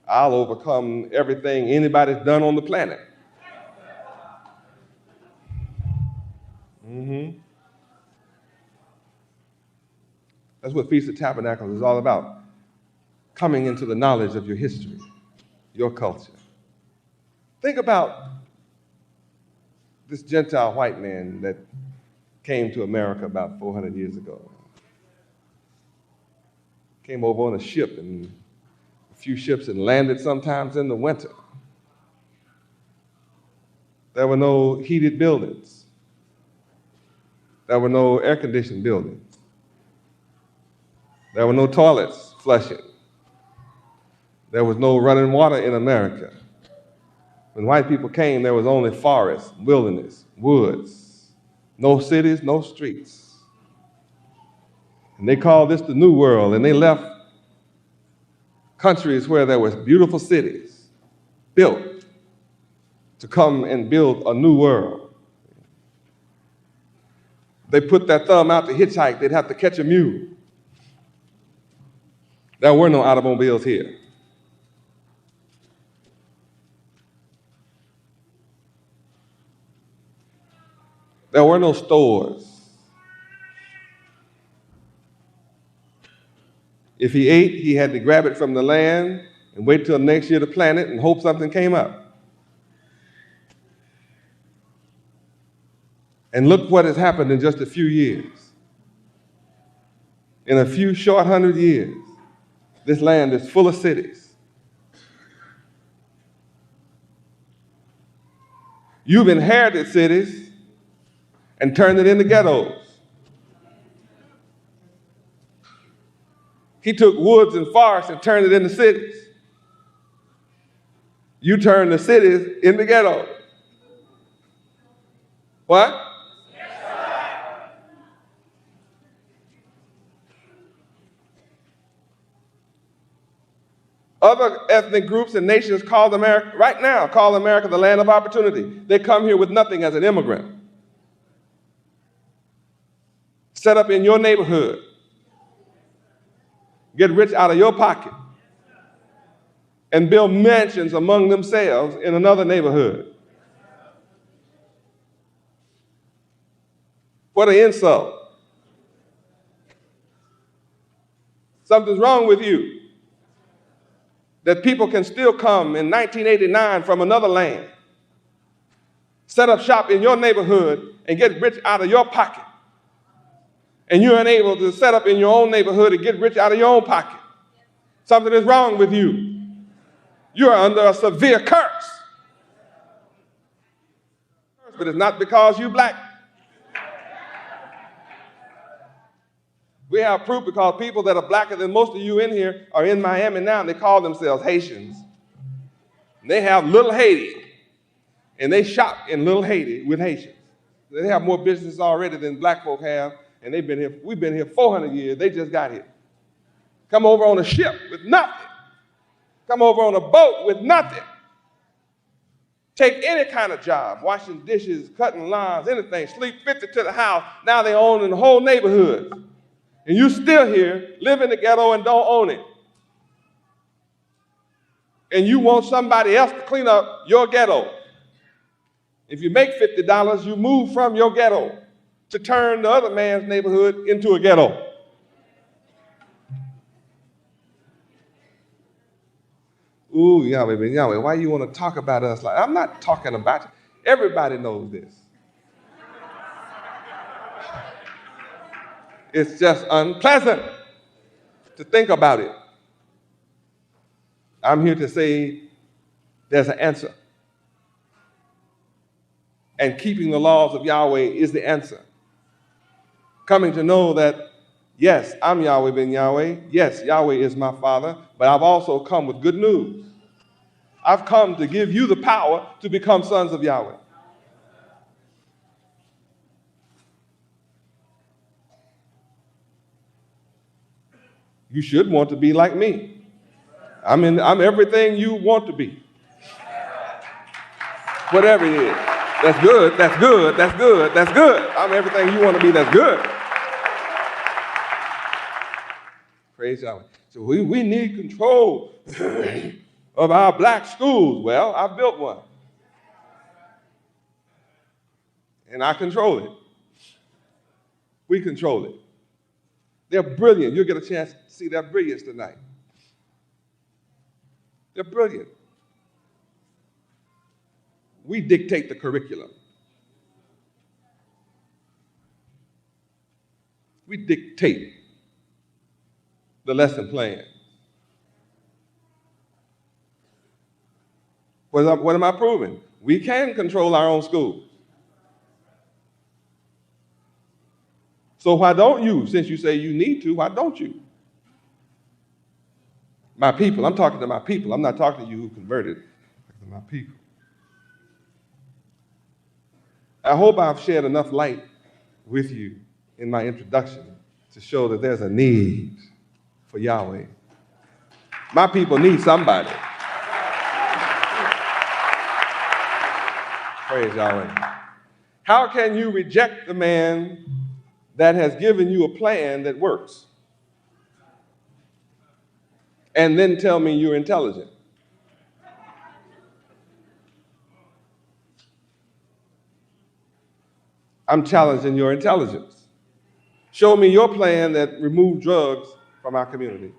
Speaker 7: I'll overcome everything anybody's done on the planet. That's what Feast of Tabernacles is all about. Coming into the knowledge of your history, your culture. Think about this Gentile white man that came to America about 400 years ago. Came over on a ship, and a few ships, and landed sometimes in the winter. There were no heated buildings. There were no air-conditioned buildings. There were no toilets flushing. There was no running water in America. When white people came, there was only forest, wilderness, woods, no cities, no streets. And they called this the New World, and they left countries where there was beautiful cities built to come and build a new world. They put their thumb out to hitchhike, they'd have to catch a mule. There were no automobiles here. There were no stores. If he ate, he had to grab it from the land and wait till next year to plant it and hope something came up. And look what has happened in just a few years. In a few short 100 years, this land is full of cities. You've inherited cities and turned it into ghettos. He took woods and forests and turned it into cities. You turned the cities into ghettos. What? Other ethnic groups and nations call America, right now, call America the land of opportunity. They come here with nothing as an immigrant. Set up in your neighborhood. Get rich out of your pocket. And build mansions among themselves in another neighborhood. What an insult. Something's wrong with you. That people can still come in 1989 from another land, set up shop in your neighborhood, and get rich out of your pocket. And you're unable to set up in your own neighborhood and get rich out of your own pocket. Something is wrong with you. You're under a severe curse. But it's not because you're black. We have proof because people that are blacker than most of you in here are in Miami now, and they call themselves Haitians. They have Little Haiti, and they shop in Little Haiti with Haitians. They have more business already than black folk have, and they've been here. We've been here 400 years. They just got here. Come over on a ship with nothing. Come over on a boat with nothing. Take any kind of job, washing dishes, cutting lawns, anything, sleep 50 to the house. Now they own the whole neighborhood. And you still here, live in the ghetto and don't own it. And you want somebody else to clean up your ghetto. If you make $50, you move from your ghetto to turn the other man's neighborhood into a ghetto. Ooh, Yahweh, why you want to talk about us like I'm not talking about you. Everybody knows this. It's just unpleasant to think about it. I'm here to say there's an answer. And keeping the laws of Yahweh is the answer. Coming to know that, yes, I'm Yahweh ben Yahweh. Yes, Yahweh is my Father, but I've also come with good news. I've come to give you the power to become sons of Yahweh. You should want to be like me. I'm everything you want to be. Whatever it is. That's good, that's good, that's good, that's good. I'm everything you want to be, that's good. Praise Yahweh. So we need control of our black schools. Well, I built one. And I control it. We control it. They're brilliant. You'll get a chance to see their brilliance tonight. They're brilliant. We dictate the curriculum. We dictate the lesson plan. What am I proving? We can control our own schools. So why don't you, since you say you need to, why don't you? My people, I'm talking to my people. I'm not talking to you who converted. I'm talking to my people. I hope I've shed enough light with you in my introduction to show that there's a need for Yahweh. My people need somebody. Praise Yahweh. How can you reject the man that has given you a plan that works and then tell me you're intelligent? I'm challenging your intelligence. Show me your plan that removed drugs from our community.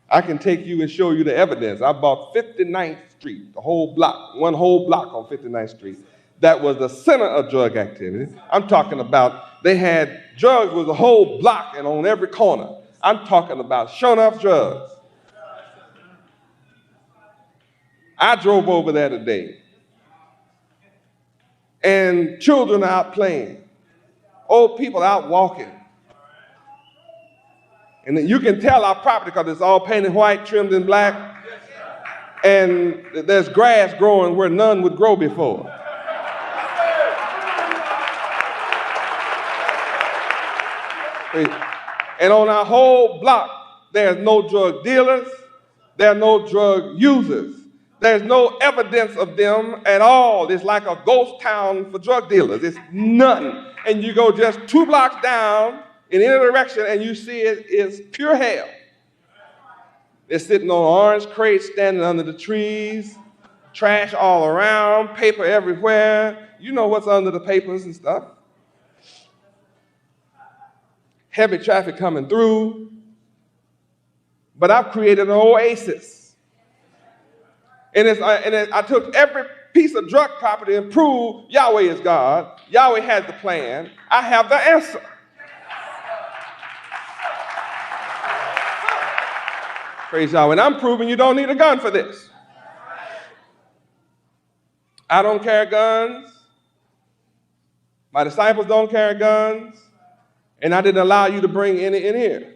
Speaker 7: I can take you and show you the evidence. I bought 59th Street, the whole block, one whole block on 59th Street. That was the center of drug activity. I'm talking about they had drugs with a whole block and on every corner. I'm talking about sure enough drugs. I drove over there today. And children are out playing. Old people out walking. And then you can tell our property because it's all painted white, trimmed in black. And there's grass growing where none would grow before. And on our whole block, there's no drug dealers, there are no drug users. There's no evidence of them at all. It's like a ghost town for drug dealers. It's nothing. And you go just 2 blocks down in any direction and you see it is pure hell. They're sitting on orange crates, standing under the trees, trash all around, paper everywhere. You know what's under the papers and stuff. Heavy traffic coming through. But I've created an oasis. And I took every piece of drug property and proved Yahweh is God. Yahweh has the plan. I have the answer. Praise Yahweh. And I'm proving you don't need a gun for this. I don't carry guns. My disciples don't carry guns. And I didn't allow you to bring any in here.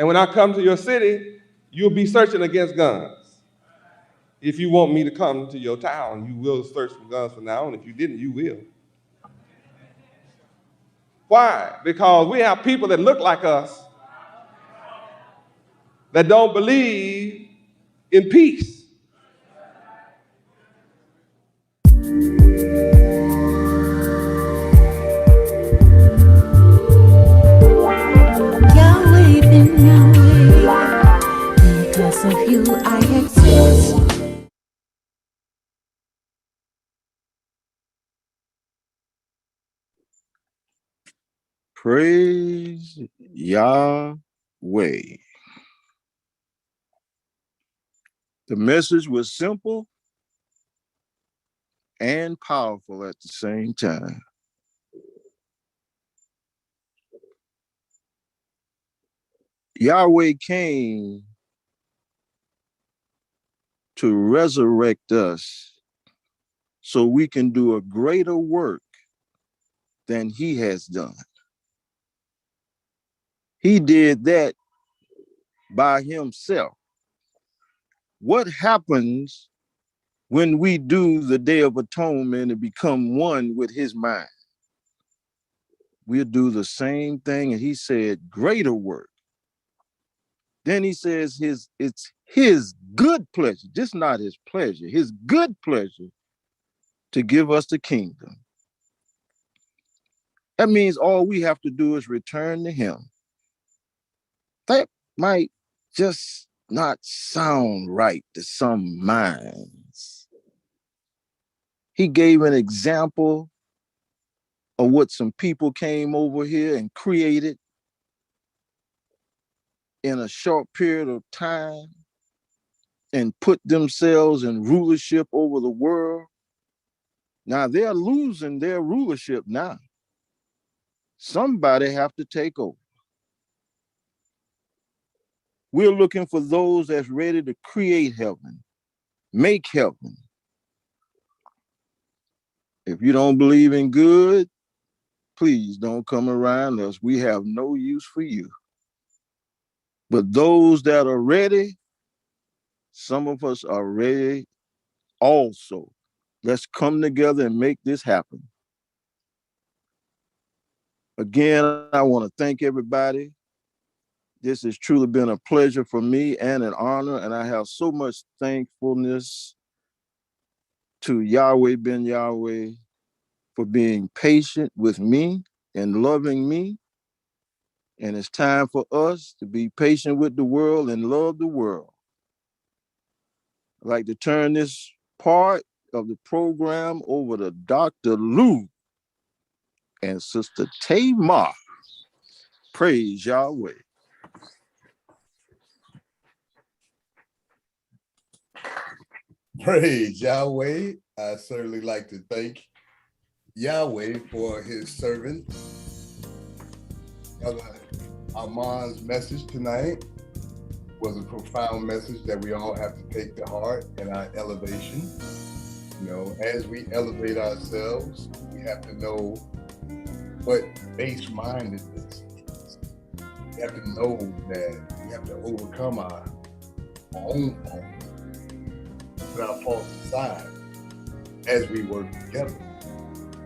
Speaker 7: And when I come to your city, you'll be searching against guns. If you want me to come to your town, you will search for guns from now on. If you didn't, you will. Why? Because we have people that look like us that don't believe in peace.
Speaker 8: Yahweh, been Yahweh, because of you I exist.
Speaker 4: Praise Yahweh. The message was simple and powerful at the same time. Yahweh came to resurrect us so we can do a greater work than he has done. He did that by himself. What happens when we do the Day of Atonement and become one with his mind? We'll do the same thing, and he said, greater work. Then he says it's his good pleasure, just not his pleasure, his good pleasure to give us the kingdom. That means all we have to do is return to him. That might just not sound right to some minds. He gave an example of what some people came over here and created in a short period of time and put themselves in rulership over the world. Now they're losing their rulership now. Somebody have to take over. We're looking for those that's ready to create heaven, make heaven. If you don't believe in good, please don't come around us. We have no use for you. But those that are ready, some of us are ready also. Let's come together and make this happen. Again, I want to thank everybody. This has truly been a pleasure for me and an honor, and I have so much thankfulness to Yahweh ben Yahweh for being patient with me and loving me. And it's time for us to be patient with the world and love the world. I'd like to turn this part of the program over to Dr. Lou and Sister Tamar. Praise Yahweh.
Speaker 9: Praise Yahweh. I certainly like to thank Yahweh for his servant. Brother Armand's message tonight was a profound message that we all have to take to heart in our elevation. You know, as we elevate ourselves, we have to know what base-mindedness is. We have to know that we have to overcome our own faults, put our faults aside as we work together.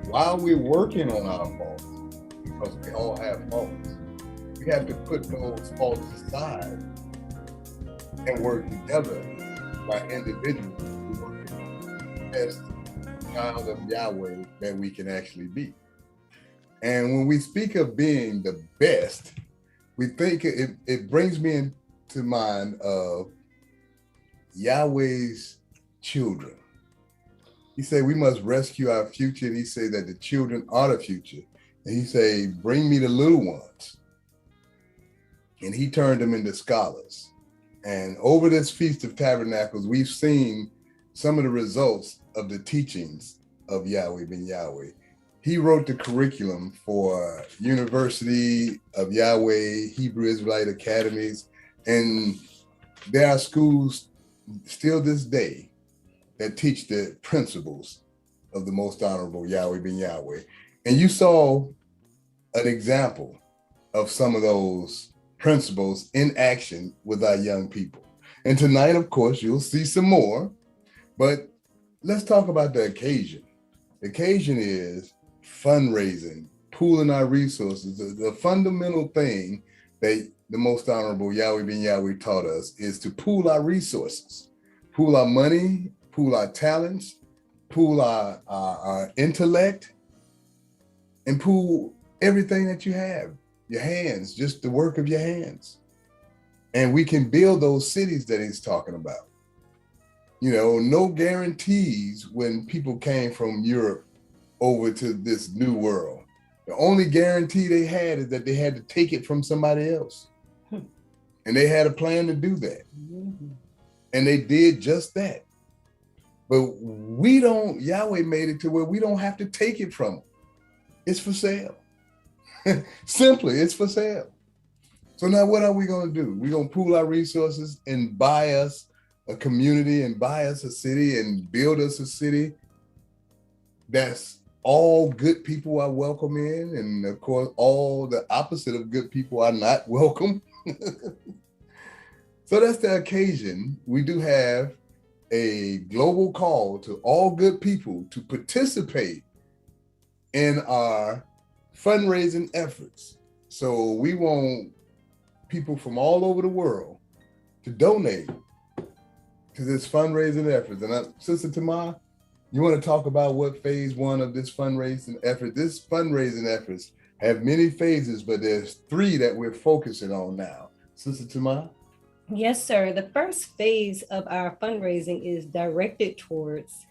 Speaker 9: While we're working on our faults, because we all have faults, we have to put those faults aside and work together by individuals who work the best child of Yahweh that we can actually be. And when we speak of being the best, we think it brings me into mind of Yahweh's children. He said we must rescue our future, and he said that the children are the future. And he said, bring me the little ones. And he turned them into scholars. And over this Feast of Tabernacles, we've seen some of the results of the teachings of Yahweh ben Yahweh. He wrote the curriculum for University of Yahweh, Hebrew Israelite Academies, and there are schools still this day that teach the principles of the most honorable Yahweh ben Yahweh. And you saw an example of some of those principles in action with our young people. And tonight, of course, you'll see some more, but let's talk about the occasion. The occasion is fundraising, pooling our resources. The fundamental thing that the most honorable Yahweh Ben Yahweh taught us is to pool our resources, pool our money, pool our talents, pool our intellect, and pool everything that you have, your hands, just the work of your hands. And we can build those cities that he's talking about. You know, no guarantees when people came from Europe over to this new world. The only guarantee they had is that they had to take it from somebody else. And they had a plan to do that. And they did just that. But we don't, Yahweh made it to where we don't have to take it from them. It's for sale. Simply, it's for sale. So now what are we going to do? We're going to pool our resources and buy us a community and buy us a city and build us a city that's all good people are welcome in. And of course, all the opposite of good people are not welcome. So that's the occasion. We do have a global call to all good people to participate in our fundraising efforts. So we want people from all over the world to donate to this fundraising effort. And Sister Tamar, you want to talk about what phase one of this fundraising effort? This fundraising efforts have many phases, but there's 3 that we're focusing on now. Sister Tamar?
Speaker 10: Yes, sir. The first phase of our fundraising is directed towards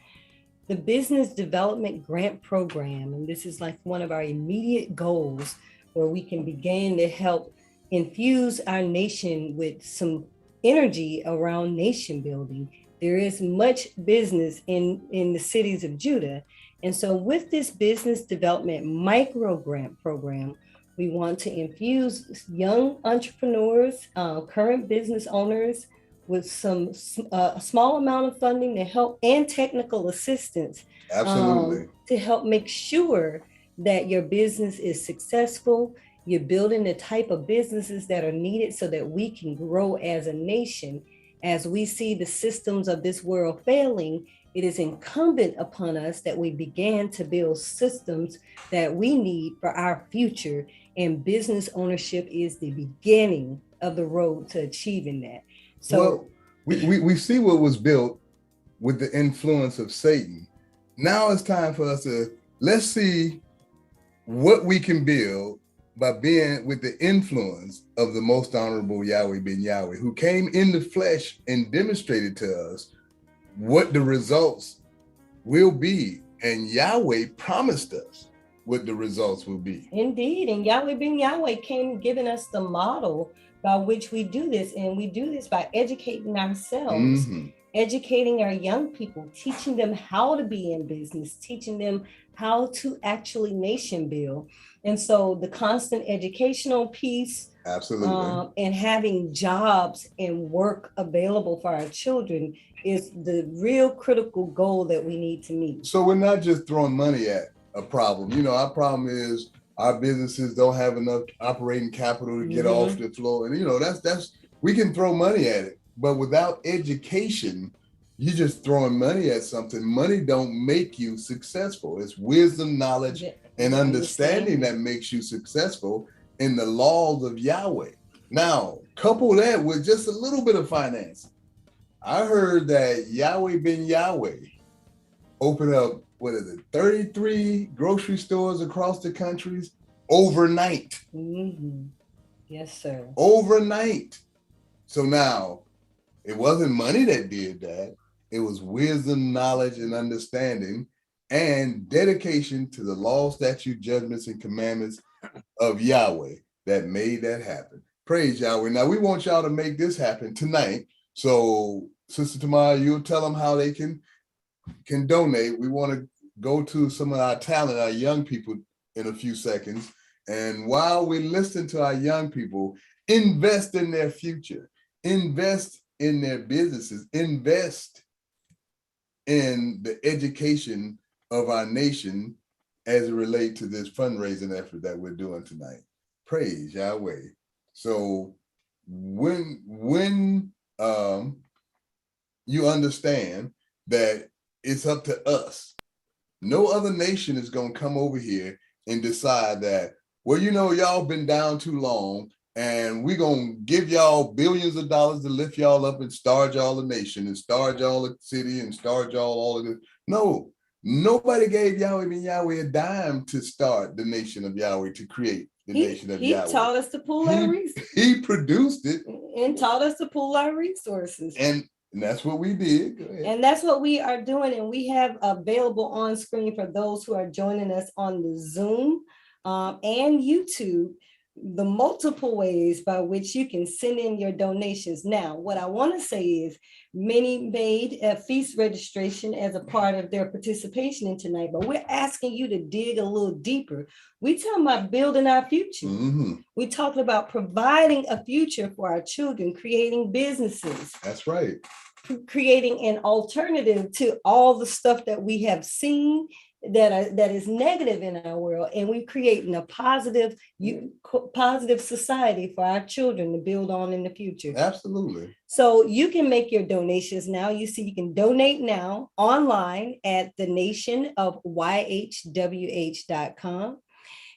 Speaker 10: the Business Development Grant Program. And this is like one of our immediate goals where we can begin to help infuse our nation with some energy around nation building. There is much business in the cities of Judah. And so with this Business Development Micro Grant Program, we want to infuse young entrepreneurs, current business owners with some a small amount of funding to help and technical assistance.
Speaker 9: Absolutely.
Speaker 10: To help make sure that your business is successful. You're building the type of businesses that are needed so that we can grow as a nation. As we see the systems of this world failing, it is incumbent upon us that we begin to build systems that we need for our future. And business ownership is the beginning of the road to achieving that. So
Speaker 9: well, we see what was built with the influence of Satan. Now it's time for us to, let's see what we can build by being with the influence of the most honorable Yahweh Ben Yahweh, who came in the flesh and demonstrated to us what the results will be. And Yahweh promised us what the results will be.
Speaker 10: Indeed. And Yahweh Ben Yahweh came giving us the model by which we do this. And we do this by educating ourselves, educating our young people, teaching them how to be in business, teaching them how to actually nation build. And so the constant educational piece,
Speaker 9: absolutely,
Speaker 10: and having jobs and work available for our children is the real critical goal that we need to meet.
Speaker 9: So we're not just throwing money at a problem. You know, our problem is our businesses don't have enough operating capital to get off the floor. And, you know, that's we can throw money at it, but without education, you're just throwing money at something. Money don't make you successful. It's wisdom, knowledge, and understanding that makes you successful in the laws of Yahweh. Now, couple that with just a little bit of finance. I heard that Yahweh Ben Yahweh opened up, 33 grocery stores across the countries overnight.
Speaker 10: Yes, sir.
Speaker 9: Overnight. So now, it wasn't money that did that. It was wisdom, knowledge, and understanding, and dedication to the law, statute, judgments, and commandments of Yahweh that made that happen. Praise Yahweh. Now, we want y'all to make this happen tonight. So, Sister Tamara, you'll tell them how they can donate. We want to go to some of our talent, our young people, in a few seconds. And while we listen to our young people, invest in their future, invest in their businesses, invest in the education of our nation as it relates to this fundraising effort that we're doing tonight. Praise Yahweh. So when you understand that it's up to us. No other nation is going to come over here and decide that, well, you know, y'all been down too long and we're going to give y'all billions of dollars to lift y'all up and start y'all a nation and start y'all a city and start y'all all of this. No, nobody gave Yahweh a dime to start the nation of Yahweh, to create the nation of Yahweh.
Speaker 10: He taught us to pool our resources.
Speaker 9: He produced it.
Speaker 10: And taught us to pool our resources.
Speaker 9: And that's what we did.
Speaker 10: And that's what we are doing. And we have available on screen for those who are joining us on the Zoom and YouTube, the multiple ways by which you can send in your donations. Now, what I want to say is many made a feast registration as a part of their participation in tonight, but we're asking you to dig a little deeper. We talking about building our future.
Speaker 9: Mm-hmm.
Speaker 10: We talking about providing a future for our children, creating businesses.
Speaker 9: That's right.
Speaker 10: Creating an alternative to all the stuff that we have seen that is negative in our world, and we're creating a positive society for our children to build on in the future.
Speaker 9: Absolutely.
Speaker 10: So you can make your donations now. You see, you can donate now online at thenationofyhwh.com.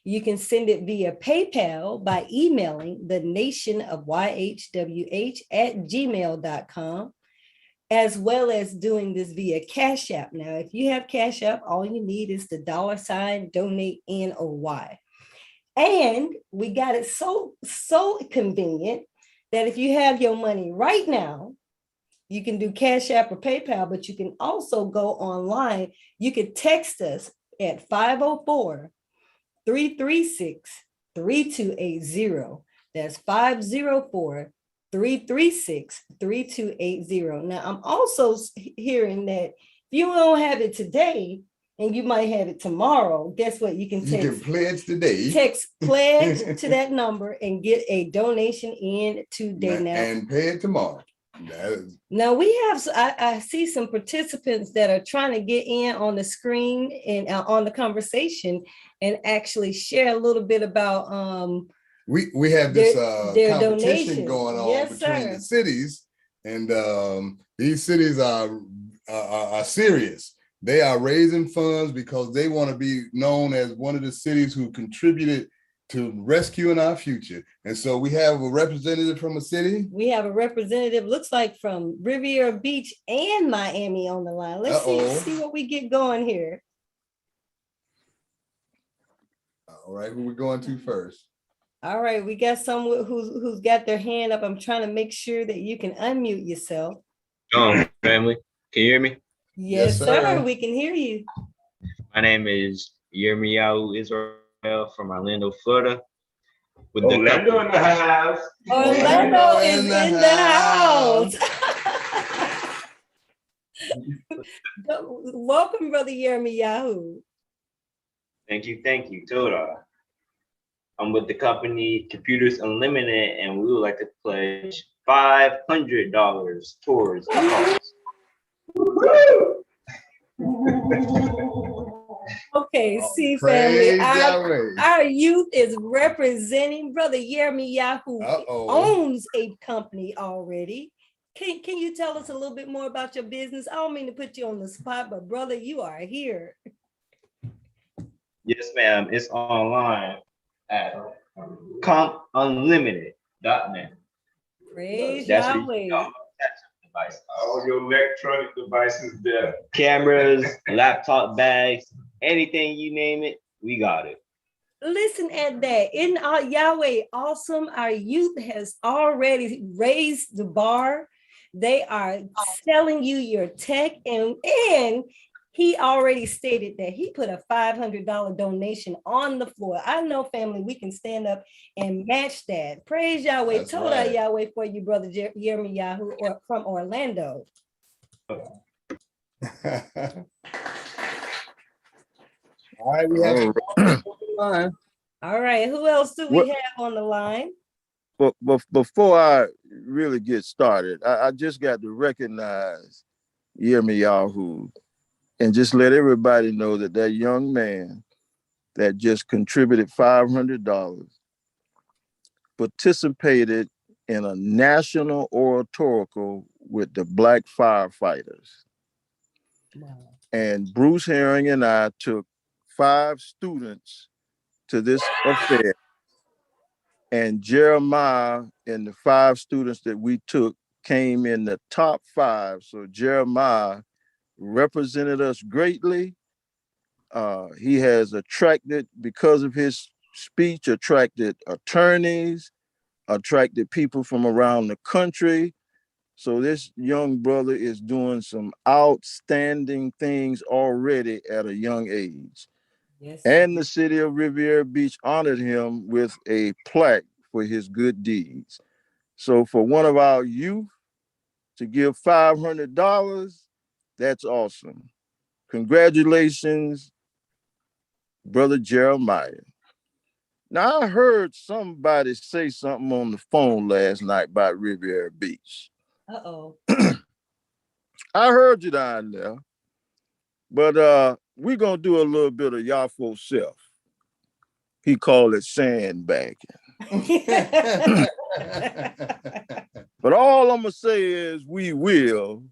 Speaker 10: You can send it via PayPal by emailing thenationofyhwh@gmail.com. as well as doing this via Cash App. Now, if you have Cash App, all you need is the $ donate NOY. And we got it so convenient that if you have your money right now, you can do Cash App or PayPal, but you can also go online. You can text us at 504-336-3280. That's 504-336-3280. Now, I'm also hearing that if you don't have it today and you might have it tomorrow, guess what? You can
Speaker 9: pledge today.
Speaker 10: Text pledge to that number and get a donation in today now.
Speaker 9: And pay it tomorrow.
Speaker 10: Now we have, I see some participants that are trying to get in on the screen and on the conversation and actually share a little bit about
Speaker 9: we have this competition
Speaker 10: donation
Speaker 9: going on between the cities, and these cities are serious. They are raising funds because they want to be known as one of the cities who contributed to rescuing our future. And so we have a representative from a city.
Speaker 10: We have a representative, looks like from Riviera Beach and Miami on the line. Let's see what we get going here.
Speaker 9: All right, who we going to first?
Speaker 10: All right, we got someone who's got their hand up. I'm trying to make sure that you can unmute yourself.
Speaker 11: Family, can you hear me?
Speaker 10: Yes, sir. We can hear you.
Speaker 11: My name is Uriah Israel from Orlando, Florida.
Speaker 1: Orlando in the house.
Speaker 10: Orlando is in the house. Welcome, Brother Uriah.
Speaker 11: Thank you, Toda. I'm with the company Computers Unlimited, and we would like to pledge $500 towards the cause.
Speaker 10: Okay, see, family, our youth is representing Brother Uriah, who owns a company already. Can you tell us a little bit more about your business? I don't mean to put you on the spot, but brother, you are here.
Speaker 11: Yes, ma'am. It's online at compunlimited.net.
Speaker 10: Praise Yahweh.
Speaker 1: All your electronic devices there.
Speaker 11: Cameras, laptop bags, anything you name it, we got it.
Speaker 10: Listen at that. Isn't Yahweh awesome? Our youth has already raised the bar. They are selling you your tech, and he already stated that he put a $500 donation on the floor. I know, family, we can stand up and match that. Praise Yahweh.
Speaker 9: That's
Speaker 10: Told
Speaker 9: right.
Speaker 10: Yahweh for you, Brother Uriah, from Orlando.
Speaker 9: All right, we have on the line.
Speaker 10: All right, who else do we have on the line?
Speaker 4: But before I really get started, I just got to recognize Uriah and just let everybody know that that young man that just contributed $500 participated in a national oratorical with the black firefighters.
Speaker 10: Wow.
Speaker 4: And Bruce Herring and I took 5 students to this affair. And Jeremiah and the 5 students that we took came in the top 5. So Jeremiah represented us greatly. He has attracted, because of his speech, attracted attorneys, attracted people from around the country. So this young brother is doing some outstanding things already at a young age.
Speaker 10: Yes.
Speaker 4: And the city of Riviera Beach honored him with a plaque for his good deeds. So for one of our youth to give $500, that's awesome. Congratulations, Brother Jeremiah. Now, I heard somebody say something on the phone last night about Riviera Beach.
Speaker 10: Uh-oh.
Speaker 4: I heard you down there, but we're going to do a little bit of Yafo self. He called it sandbagging. But all I'm going to say is we will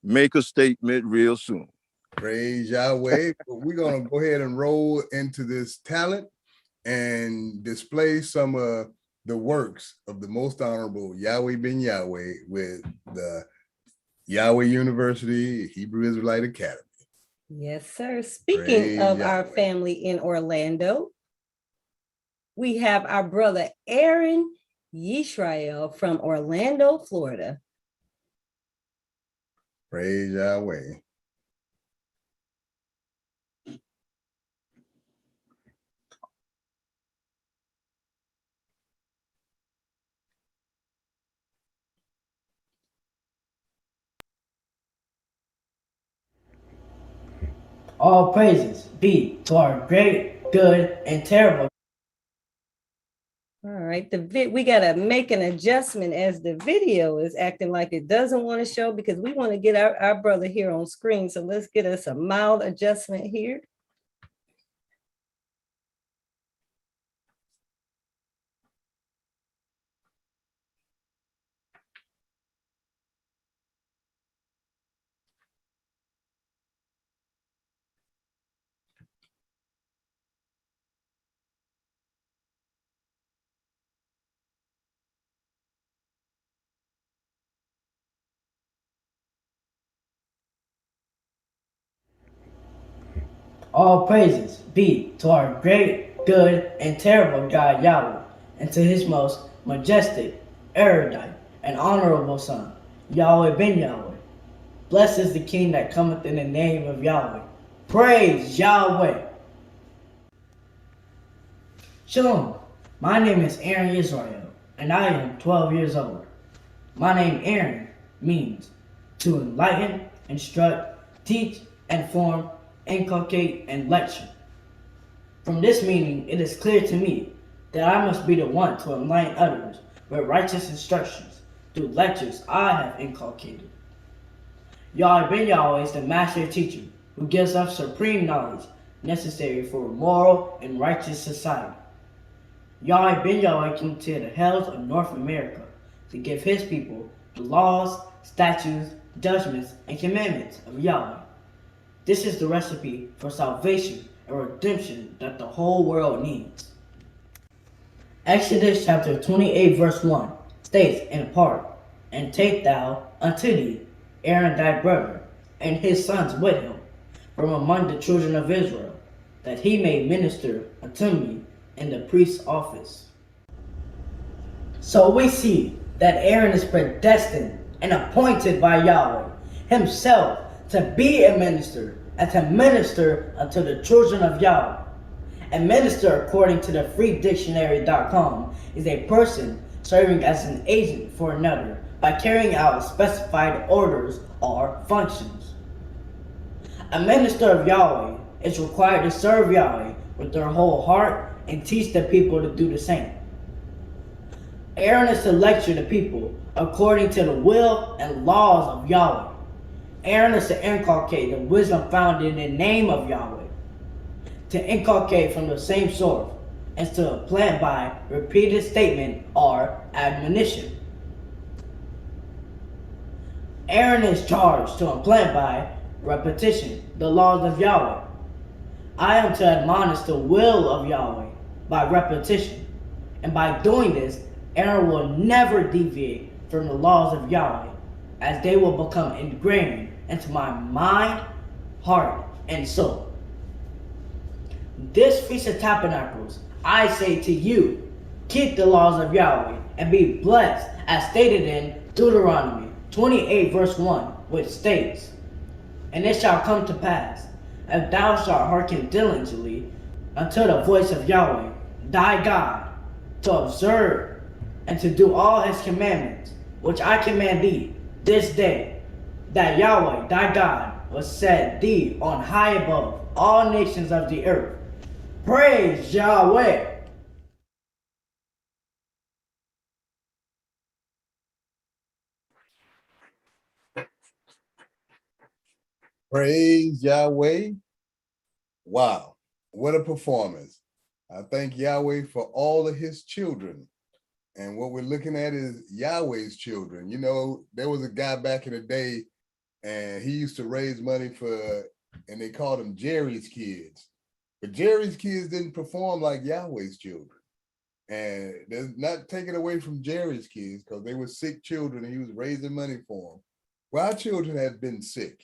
Speaker 4: make a statement real soon.
Speaker 9: Praise Yahweh. We're going to go ahead and roll into this talent and display some of the works of the most honorable Yahweh ben Yahweh with the Yahweh University Hebrew Israelite Academy.
Speaker 10: Yes, sir. Speaking
Speaker 9: Praise
Speaker 10: of
Speaker 9: Yahweh.
Speaker 10: our family in Orlando, we have our brother Aaron Yisrael from Orlando, Florida.
Speaker 9: Praise Yahweh.
Speaker 12: All praises be to our great, good, and terrible.
Speaker 10: All right, we gotta make an adjustment as the video is acting like it doesn't want to show because we want to get our brother here on screen. So let's get us a mild adjustment here.
Speaker 12: All praises be to our great, good, and terrible God Yahweh, and to his most majestic, erudite, and honorable Son, Yahweh ben Yahweh. Blessed is the King that cometh in the name of Yahweh. Praise Yahweh. Shalom. My name is Aaron Israel, and I am 12 years old. My name Aaron means to enlighten, instruct, teach, inform, inculcate, and lecture. From this meaning, it is clear to me that I must be the one to enlighten others with righteous instructions through lectures I have inculcated. Yahweh ben Yahweh is the master teacher who gives us supreme knowledge necessary for a moral and righteous society. Yahweh ben Yahweh came to the hells of North America to give his people the laws, statutes, judgments, and commandments of Yahweh. This is the recipe for salvation and redemption that the whole world needs. Exodus chapter 28 verse 1 states in part, "And take thou unto thee Aaron thy brother, and his sons with him, from among the children of Israel, that he may minister unto me in the priest's office." So we see that Aaron is predestined and appointed by Yahweh himself to be a minister and to minister unto the children of Yahweh. A minister, according to the freedictionary.com, is a person serving as an agent for another by carrying out specified orders or functions. A minister of Yahweh is required to serve Yahweh with their whole heart and teach the people to do the same. Aaron is to lecture the people according to the will and laws of Yahweh. Aaron is to inculcate the wisdom found in the name of Yahweh. To inculcate from the same source is to plant by repeated statement or admonition. Aaron is charged to implant by repetition the laws of Yahweh. I am to admonish the will of Yahweh by repetition. And by doing this, Aaron will never deviate from the laws of Yahweh, as they will become ingrained into my mind, heart, and soul. This Feast of Tabernacles, I say to you, keep the laws of Yahweh and be blessed, as stated in Deuteronomy 28 verse 1, which states, "And it shall come to pass, if thou shalt hearken diligently unto the voice of Yahweh, thy God, to observe and to do all his commandments, which I command thee this day, that Yahweh thy God will set thee on high above all nations of the earth." Praise Yahweh!
Speaker 9: Praise Yahweh. Wow, what a performance. I thank Yahweh for all of his children. And what we're looking at is Yahweh's children. You know, there was a guy back in the day, and he used to raise money for, and they called him Jerry's kids. But Jerry's kids didn't perform like Yahweh's children. And there's not taken away from Jerry's kids, because they were sick children and he was raising money for them. Well, our children had been sick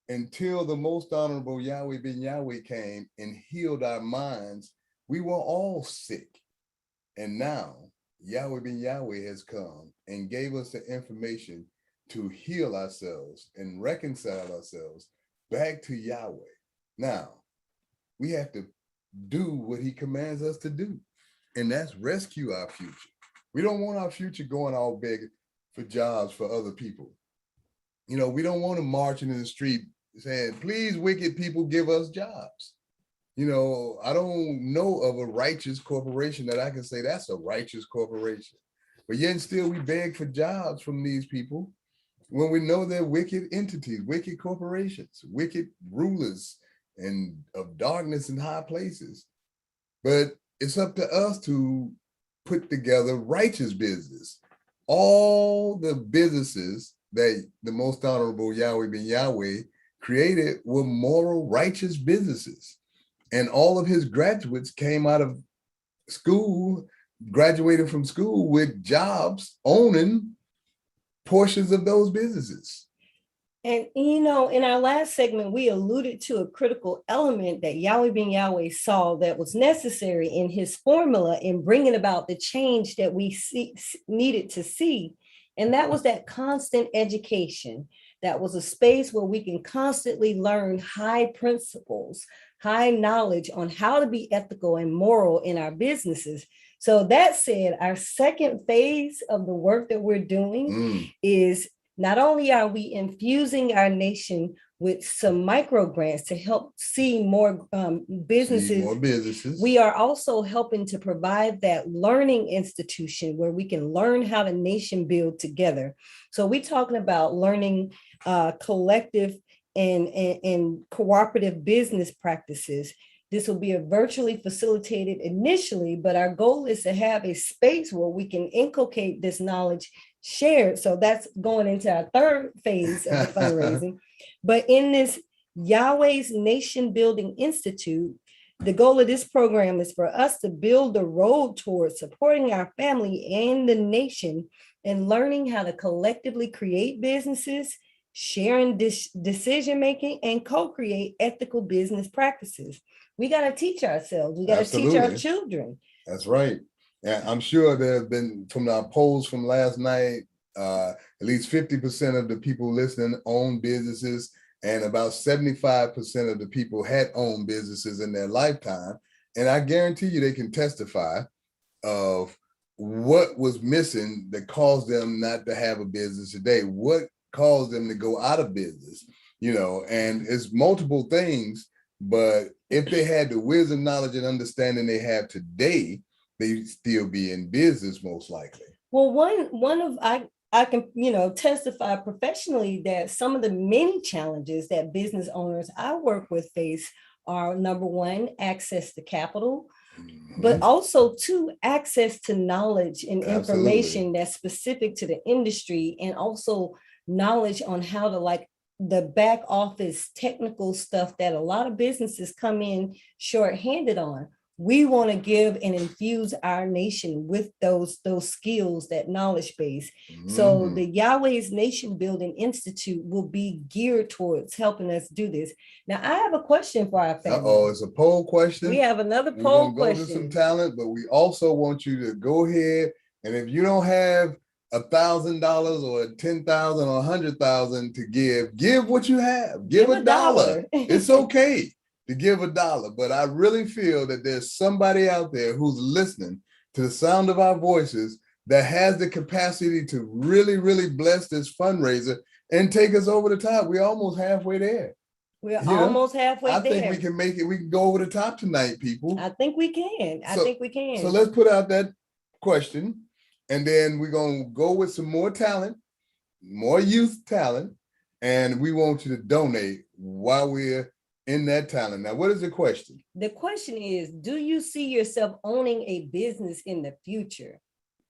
Speaker 9: until the most honorable Yahweh ben Yahweh came and healed our minds. We were all sick. And now Yahweh ben Yahweh has come and gave us the information to heal ourselves and reconcile ourselves back to Yahweh. Now, we have to do what he commands us to do, and that's rescue our future. We don't want our future going all big for jobs for other people. You know, we don't want to march in the street saying, "Please, wicked people, give us jobs." You know, I don't know of a righteous corporation that I can say that's a righteous corporation. But yet and still we beg for jobs from these people when we know they're wicked entities, wicked corporations, wicked rulers and of darkness in high places. But it's up to us to put together righteous business. All the businesses that the most honorable Yahweh ben Yahweh created were moral, righteous businesses. And all of his graduates came out of school, graduated from school with jobs owning portions of those businesses.
Speaker 10: And, you know, in our last segment, we alluded to a critical element that Yahweh ben Yahweh saw that was necessary in his formula in bringing about the change that we needed to see. And that was that constant education. That was a space where we can constantly learn high principles, high knowledge on how to be ethical and moral in our businesses. So that said, our second phase of the work that we're doing is not only are we infusing our nation with some micro grants to help see more businesses, we are also helping to provide that learning institution where we can learn how to nation build together. So we're talking about learning collective and cooperative business practices. This will be a virtually facilitated initially, but our goal is to have a space where we can inculcate this knowledge shared. So that's going into our third phase of the fundraising. But in this Yahweh's Nation Building Institute, the goal of this program is for us to build the road towards supporting our family and the nation and learning how to collectively create businesses, sharing decision-making, and co-create ethical business practices. We got to teach ourselves. We got to teach our children.
Speaker 9: That's right. And I'm sure there have been, from our polls from last night, at least 50% of the people listening own businesses, and about 75% of the people had owned businesses in their lifetime. And I guarantee you they can testify of what was missing that caused them not to have a business today, what caused them to go out of business, you know, and it's multiple things. But if they had the wisdom, knowledge, and understanding they have today, they'd still be in business most likely.
Speaker 10: Well, one of I can, you know, testify professionally that some of the many challenges that business owners I work with face are, number one, access to capital. but also too access to knowledge and
Speaker 9: Absolutely.
Speaker 10: information that's specific to the industry, and also knowledge on how to, like, the back office technical stuff that a lot of businesses come in shorthanded on. We want to give and infuse our nation with those skills, that knowledge base. So the Yahweh's Nation Building Institute will be geared towards helping us do this. Now, I have a question for our family.
Speaker 9: Uh-oh, it's a poll question.
Speaker 10: We have another
Speaker 9: We're
Speaker 10: poll
Speaker 9: gonna go to some talent, but we also want you to go ahead, and if you don't have $1,000 or 10,000 or 100,000 to give what you have. Give a dollar. It's okay to give a dollar, but I really feel that there's somebody out there who's listening to the sound of our voices that has the capacity to really, really bless this fundraiser and take us over the top. We're almost halfway there.
Speaker 10: We're almost halfway there.
Speaker 9: I think we can make it. We can go over the top tonight, people.
Speaker 10: I think we can. I think we can.
Speaker 9: So let's put out that question, and then we're going to go with some more talent, more youth talent, and we want you to donate while we're in that talent. Now, what is the question?
Speaker 10: The question is, do you see yourself owning a business in the future?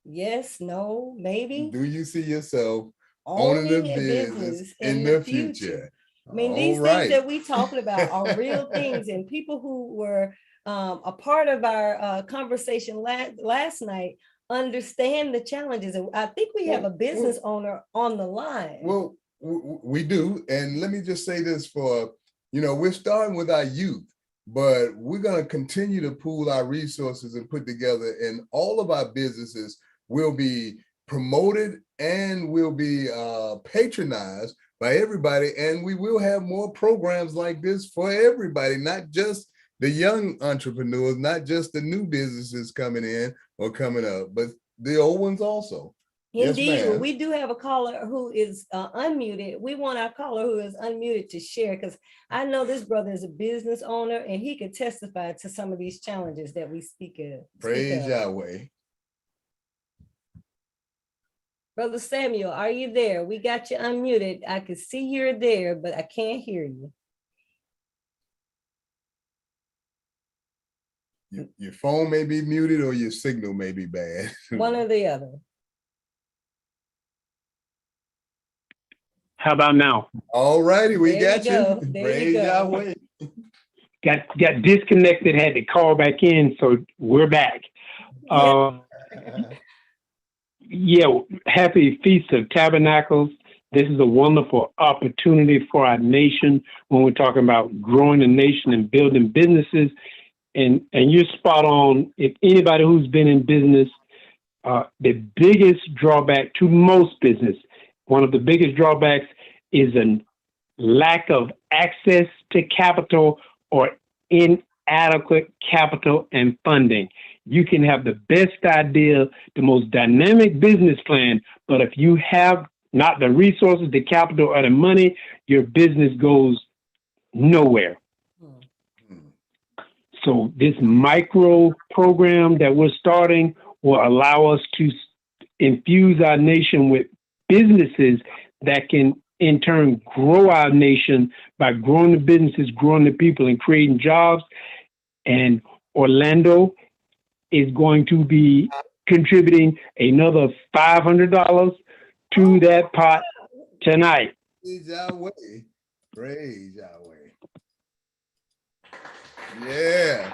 Speaker 10: Yes, no, maybe?
Speaker 9: Do you see yourself owning a business in the future?
Speaker 10: I mean, these things that we talking about are real things, and people who were a part of our conversation last night understand the challenges. And I think we have a business owner on the line.
Speaker 9: Well, we do. And let me just say this we're starting with our youth, but we're going to continue to pool our resources and put together, and all of our businesses will be promoted and will be patronized by everybody. And we will have more programs like this for everybody, not just the young entrepreneurs, not just the new businesses coming in or coming up, but the old ones also.
Speaker 10: Indeed,
Speaker 9: yes,
Speaker 10: we do have a caller who is unmuted. We want our caller who is unmuted to share, because I know this brother is a business owner and he could testify to some of these challenges that we speak of.
Speaker 9: Praise Yahweh.
Speaker 10: Brother Samuel, are you there? We got you unmuted. I can see you're there, but I can't hear you.
Speaker 9: Your phone may be muted or your signal may be bad.
Speaker 10: One or the other.
Speaker 2: How about now?
Speaker 9: All righty, we
Speaker 10: there
Speaker 9: got you. Praise Yahweh.
Speaker 2: Got disconnected, had to call back in, so we're back. Happy Feast of Tabernacles. This is a wonderful opportunity for our nation when we're talking about growing a nation and building businesses. And you're spot on. If anybody who's been in business, the biggest drawback to most business, one of the biggest drawbacks is a lack of access to capital or inadequate capital and funding. You can have the best idea, the most dynamic business plan, but if you have not the resources, the capital, or the money, your business goes nowhere. So this micro program that we're starting will allow us to infuse our nation with businesses that can in turn grow our nation by growing the businesses, growing the people, and creating jobs. And Orlando is going to be contributing another $500 to that pot tonight.
Speaker 9: Praise Yahweh. Praise Yahweh. Yeah.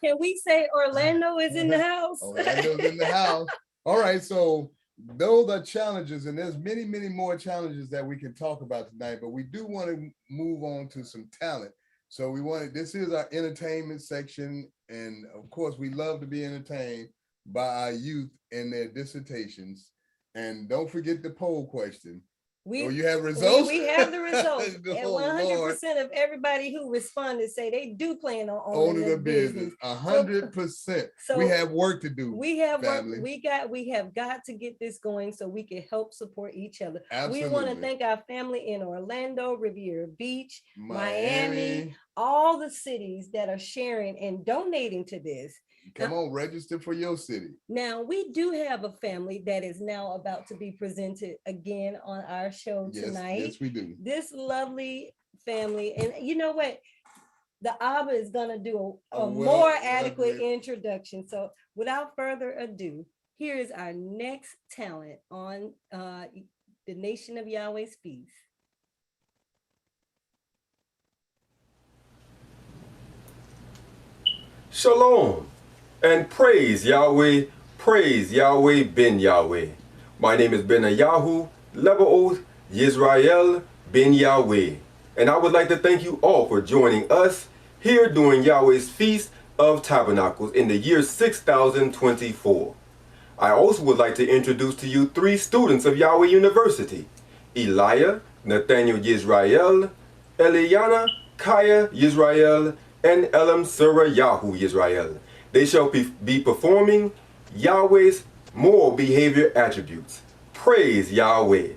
Speaker 10: Can we say Orlando is in the house?
Speaker 9: Orlando's in the house. All right, so those are challenges, and there's many, many more challenges that we can talk about tonight, but we do want to move on to some talent. So this is our entertainment section, and of course, we love to be entertained by our youth and their dissertations. And don't forget the poll question. You have results?
Speaker 10: We have the results. And 100% of everybody who responded say they do plan on owning the business.
Speaker 9: 100%. So we have work to do.
Speaker 10: We have family. We have got to get this going so we can help support each other.
Speaker 9: Absolutely.
Speaker 10: We want to thank our family in Orlando, Riviera Beach, Miami, all the cities that are sharing and donating to this.
Speaker 9: Come on, register for your city.
Speaker 10: Now, we do have a family that is now about to be presented again on our show tonight.
Speaker 9: Yes, we do.
Speaker 10: This lovely family. And you know what? The Abba is going to do a
Speaker 9: well,
Speaker 10: more adequate
Speaker 9: great.
Speaker 10: introduction. So without further ado, here is our next talent on the Nation of Yahweh's Feast.
Speaker 13: Shalom and praise Yahweh Ben Yahweh. My name is Benayahu Lebaoth Yisrael Ben Yahweh, and I would like to thank you all for joining us here during Yahweh's Feast of Tabernacles in the year 6024. I also would like to introduce to you 3 students of Yahweh University: Elijah Nathaniel Yisrael, Eliana Kaya Yisrael, and Elam Surah Yahu Yisrael. They shall be performing Yahweh's moral behavior attributes. Praise Yahweh.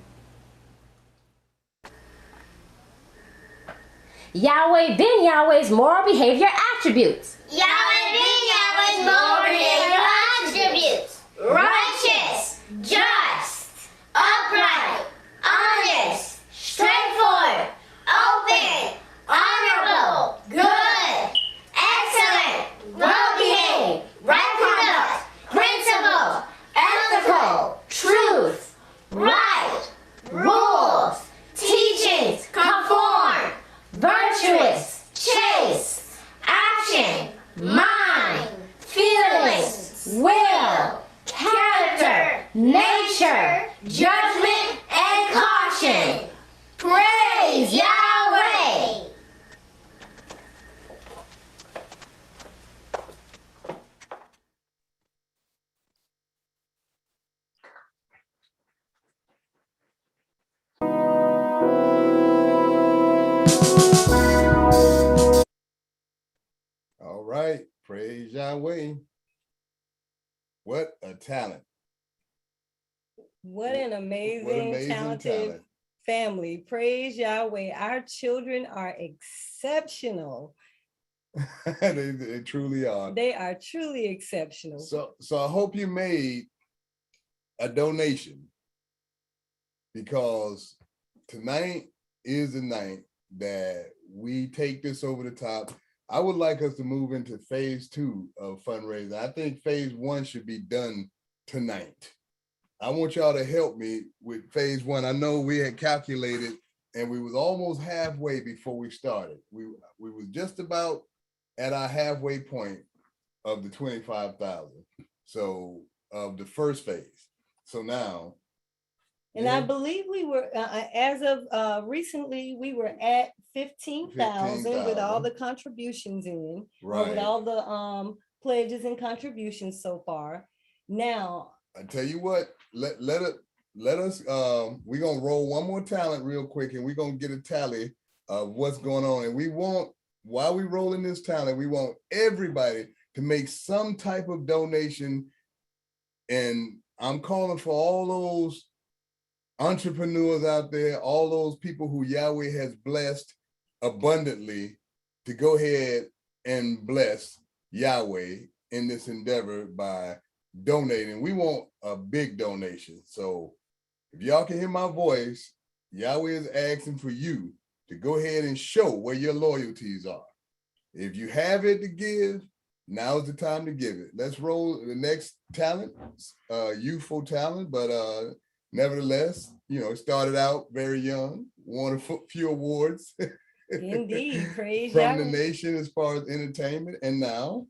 Speaker 14: Yahweh Ben Yahweh's moral behavior attributes.
Speaker 15: Yahweh Ben Yahweh's moral behavior attributes. Righteous, just, upright, honest, straightforward, open, honorable, good, excellent, well-behaved, right conduct, principle, ethical, truth, right, rules, teachings, conform, virtuous, chaste, action, mind, feelings, will, character, nature, judgment, and caution. Praise Yahweh!
Speaker 9: All right, praise Yahweh. What a talent.
Speaker 10: What an amazing talented
Speaker 9: talent.
Speaker 10: family. Praise Yahweh. Our children are exceptional.
Speaker 9: They truly are.
Speaker 10: They are truly exceptional.
Speaker 9: So I hope you made a donation, because tonight is the night that we take this over the top. I would like us to move into phase 2 of fundraising. I think phase 1 should be done tonight. I want y'all to help me with phase 1. I know we had calculated and we was almost halfway before we started. We was just about at our halfway point of the 25,000. So of the first phase. So now.
Speaker 10: And I believe we were, as of recently, we were at 15,000 with all the contributions in,
Speaker 9: right,
Speaker 10: with all the pledges and contributions so far. Now,
Speaker 9: I tell you what, let us, we're gonna roll one more talent real quick, and we're gonna get a tally of what's going on. And we want, while we rolling this talent, we want everybody to make some type of donation. And I'm calling for all those entrepreneurs out there, all those people who Yahweh has blessed abundantly, to go ahead and bless Yahweh in this endeavor by donating. We want a big donation. So if y'all can hear my voice, Yahweh is asking for you to go ahead and show where your loyalties are. If you have it to give, now's the time to give it. Let's roll the next talent, youthful talent, but nevertheless, you know, it started out very young, won a few awards.
Speaker 10: indeed, praise
Speaker 9: from
Speaker 10: Yahweh.
Speaker 9: the nation as far as entertainment, and now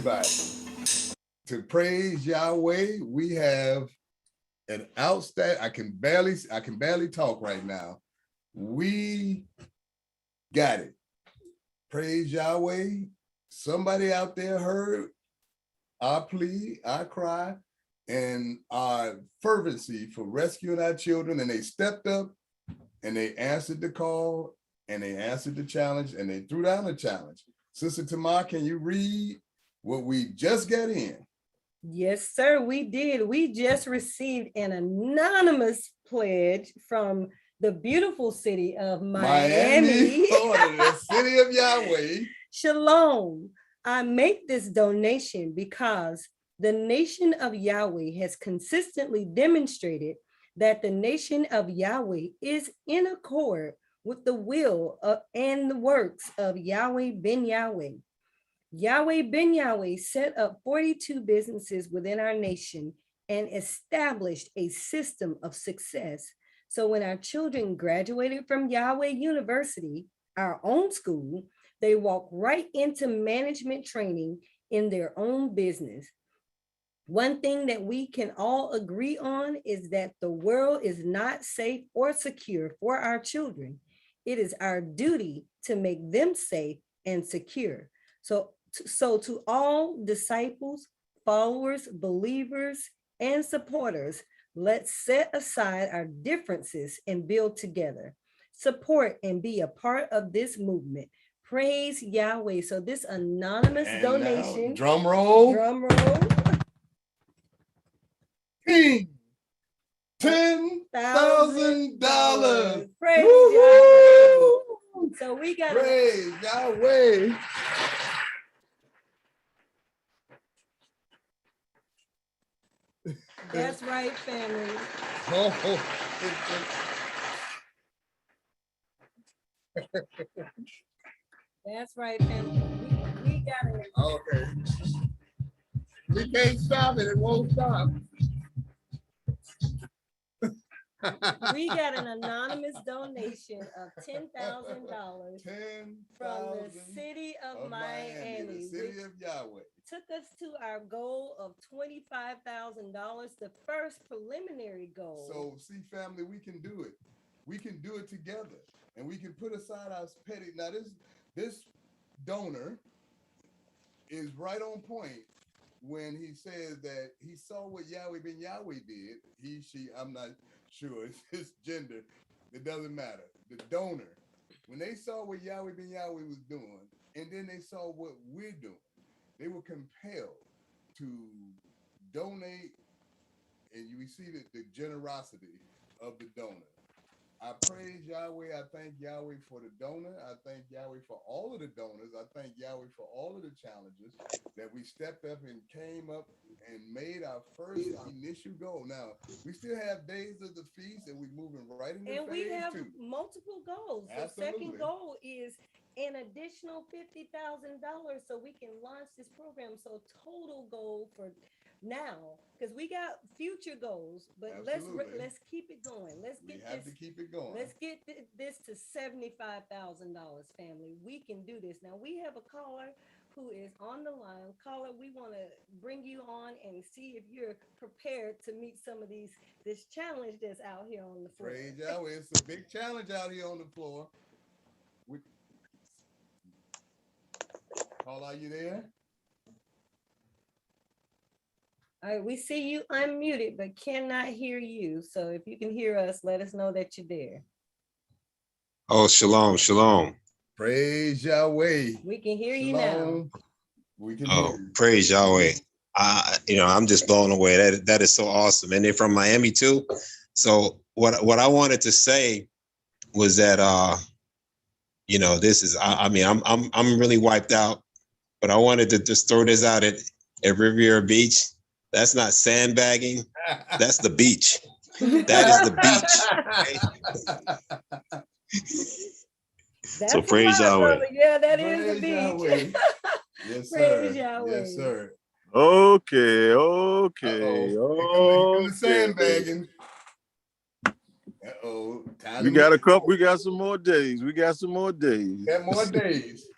Speaker 9: everybody. To praise Yahweh, we have an outstanding, I can barely talk right now. We got it. Praise Yahweh. Somebody out there heard our plea, our cry, and our fervency for rescuing our children, and they stepped up and they answered the call and they answered the challenge and they threw down the challenge. Sister Tamar, can you read what we just got in?
Speaker 10: Yes, sir, we did. We just received an anonymous pledge from the beautiful city of Miami,
Speaker 9: Florida, the city of Yahweh.
Speaker 10: Shalom. I make this donation because the nation of Yahweh has consistently demonstrated that the nation of Yahweh is in accord with the will and the works of Yahweh ben Yahweh. Yahweh ben Yahweh set up 42 businesses within our nation and established a system of success. So when our children graduated from Yahweh University, our own school, they walk right into management training in their own business. One thing that we can all agree on is that the world is not safe or secure for our children. It is our duty to make them safe and secure. So to all disciples, followers, believers, and supporters, let's set aside our differences and build together. Support and be a part of this movement. Praise Yahweh. So this anonymous donation.
Speaker 9: Drum roll.
Speaker 10: Drum roll.
Speaker 9: $10,000.
Speaker 10: Praise Yahweh. So we got
Speaker 9: praise Yahweh.
Speaker 10: That's right, family. That's right, family. We got it.
Speaker 9: Okay. We can't stop it. It won't stop.
Speaker 10: We got an anonymous donation of $10,000 from the city of Miami,
Speaker 9: the city of Yahweh.
Speaker 10: Took us to our goal of $25,000, the first preliminary goal.
Speaker 9: So see, family, we can do it. We can do it together, and we can put aside our petty. Now, this donor is right on point when he says that he saw what Yahweh ben Yahweh did. He, she, I'm not sure, it's his gender. It doesn't matter. The donor, when they saw what Yahweh ben Yahweh was doing, and then they saw what we're doing, they were compelled to donate, and you see the generosity of the donor. I praise Yahweh. I thank Yahweh for the donor. I thank Yahweh for all of the donors. I thank Yahweh for all of the challenges that we stepped up and came up and made our first initial goal. Now, we still have days of the feast, and we're moving right into phase 2.
Speaker 10: And we have multiple goals.
Speaker 9: Absolutely.
Speaker 10: The second goal is an additional $50,000 so we can launch this program. So total goal for now, because we got future goals, but let's keep it going. Let's keep it going. Let's get this to $75,000, family. We can do this. Now we have a caller who is on the line. Caller, we want to bring you on and see if you're prepared to meet some of this challenge that's out here on the floor.
Speaker 9: Praise Yahweh. It's a big challenge out here on the floor. Caller, are you there?
Speaker 10: All right, we see you unmuted, but cannot hear you. So if you can hear us, let us know that you're there.
Speaker 16: Oh, shalom, shalom.
Speaker 9: Praise Yahweh.
Speaker 10: We can hear you now.
Speaker 9: We can
Speaker 16: hear you. Praise Yahweh. I'm just blown away. That is so awesome. And they're from Miami too. So what I wanted to say was that this is I'm really wiped out, but I wanted to just throw this out at Riviera Beach. That's not sandbagging. That's the beach. That is the beach. So praise Yahweh.
Speaker 10: Yeah, that is the beach.
Speaker 9: Yes,
Speaker 10: praise
Speaker 9: sir.
Speaker 10: Yahweh.
Speaker 9: Yes, sir.
Speaker 4: Okay.
Speaker 9: Here come the sandbagging.
Speaker 4: We got some more days.
Speaker 9: Got more days.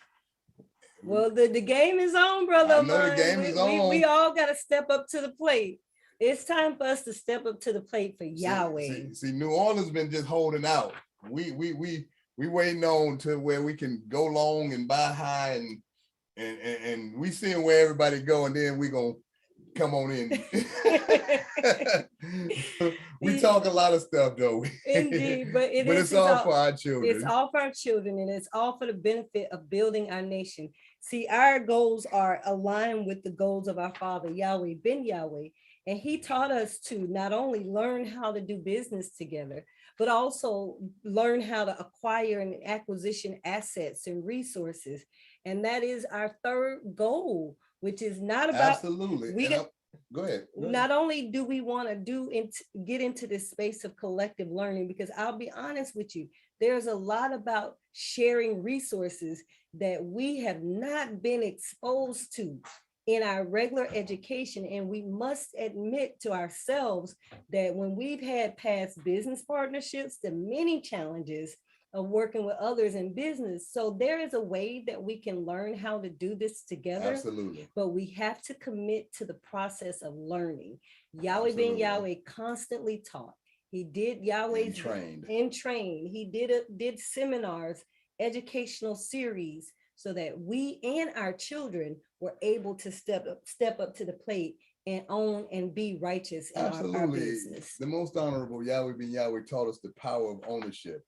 Speaker 10: Well, the game is on, brother.
Speaker 9: I know the game is on.
Speaker 10: We all got to step up to the plate. It's time for us to step up to the plate for Yahweh.
Speaker 9: See, New Orleans been just holding out. We waiting on to where we can go long and buy high, and we seeing where everybody go, and then we gonna come on in. We talk a lot of stuff though.
Speaker 10: Indeed, but
Speaker 9: it's all for our children.
Speaker 10: It's all for our children, and it's all for the benefit of building our nation. See, our goals are aligned with the goals of our Father, Yahweh, Ben Yahweh. And he taught us to not only learn how to do business together, but also learn how to acquire and acquisition assets and resources. And that is our third goal, which is not about—
Speaker 9: Absolutely. Go ahead.
Speaker 10: Not only do we want to get into this space of collective learning, because I'll be honest with you, there's a lot about sharing resources that we have not been exposed to in our regular education. And we must admit to ourselves that when we've had past business partnerships, the many challenges of working with others in business. So there is a way that we can learn how to do this together.
Speaker 9: Absolutely.
Speaker 10: But we have to commit to the process of learning. Yahweh Ben Yahweh constantly taught. He did Yahweh's trained. He did seminars, educational series, so that we and our children were able to step up to the plate and own and be righteous in our business.
Speaker 9: The most honorable Yahweh Ben Yahweh taught us the power of ownership.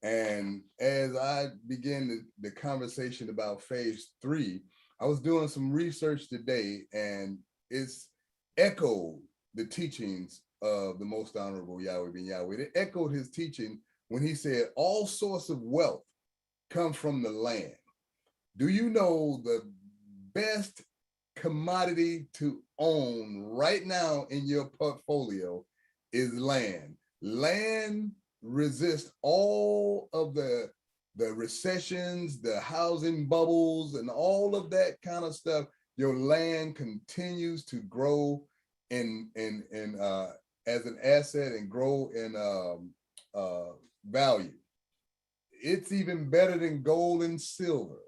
Speaker 9: And as I began the conversation about phase 3, I was doing some research today, and it's echoed the teachings of the most honorable Yahweh Ben Yahweh. It echoed his teaching when he said, all source of wealth comes from the land. Do you know the best commodity to own right now in your portfolio is land? Land resists all of the recessions, the housing bubbles, and all of that kind of stuff. Your land continues to grow in as an asset and grow in value. It's even better than gold and silver.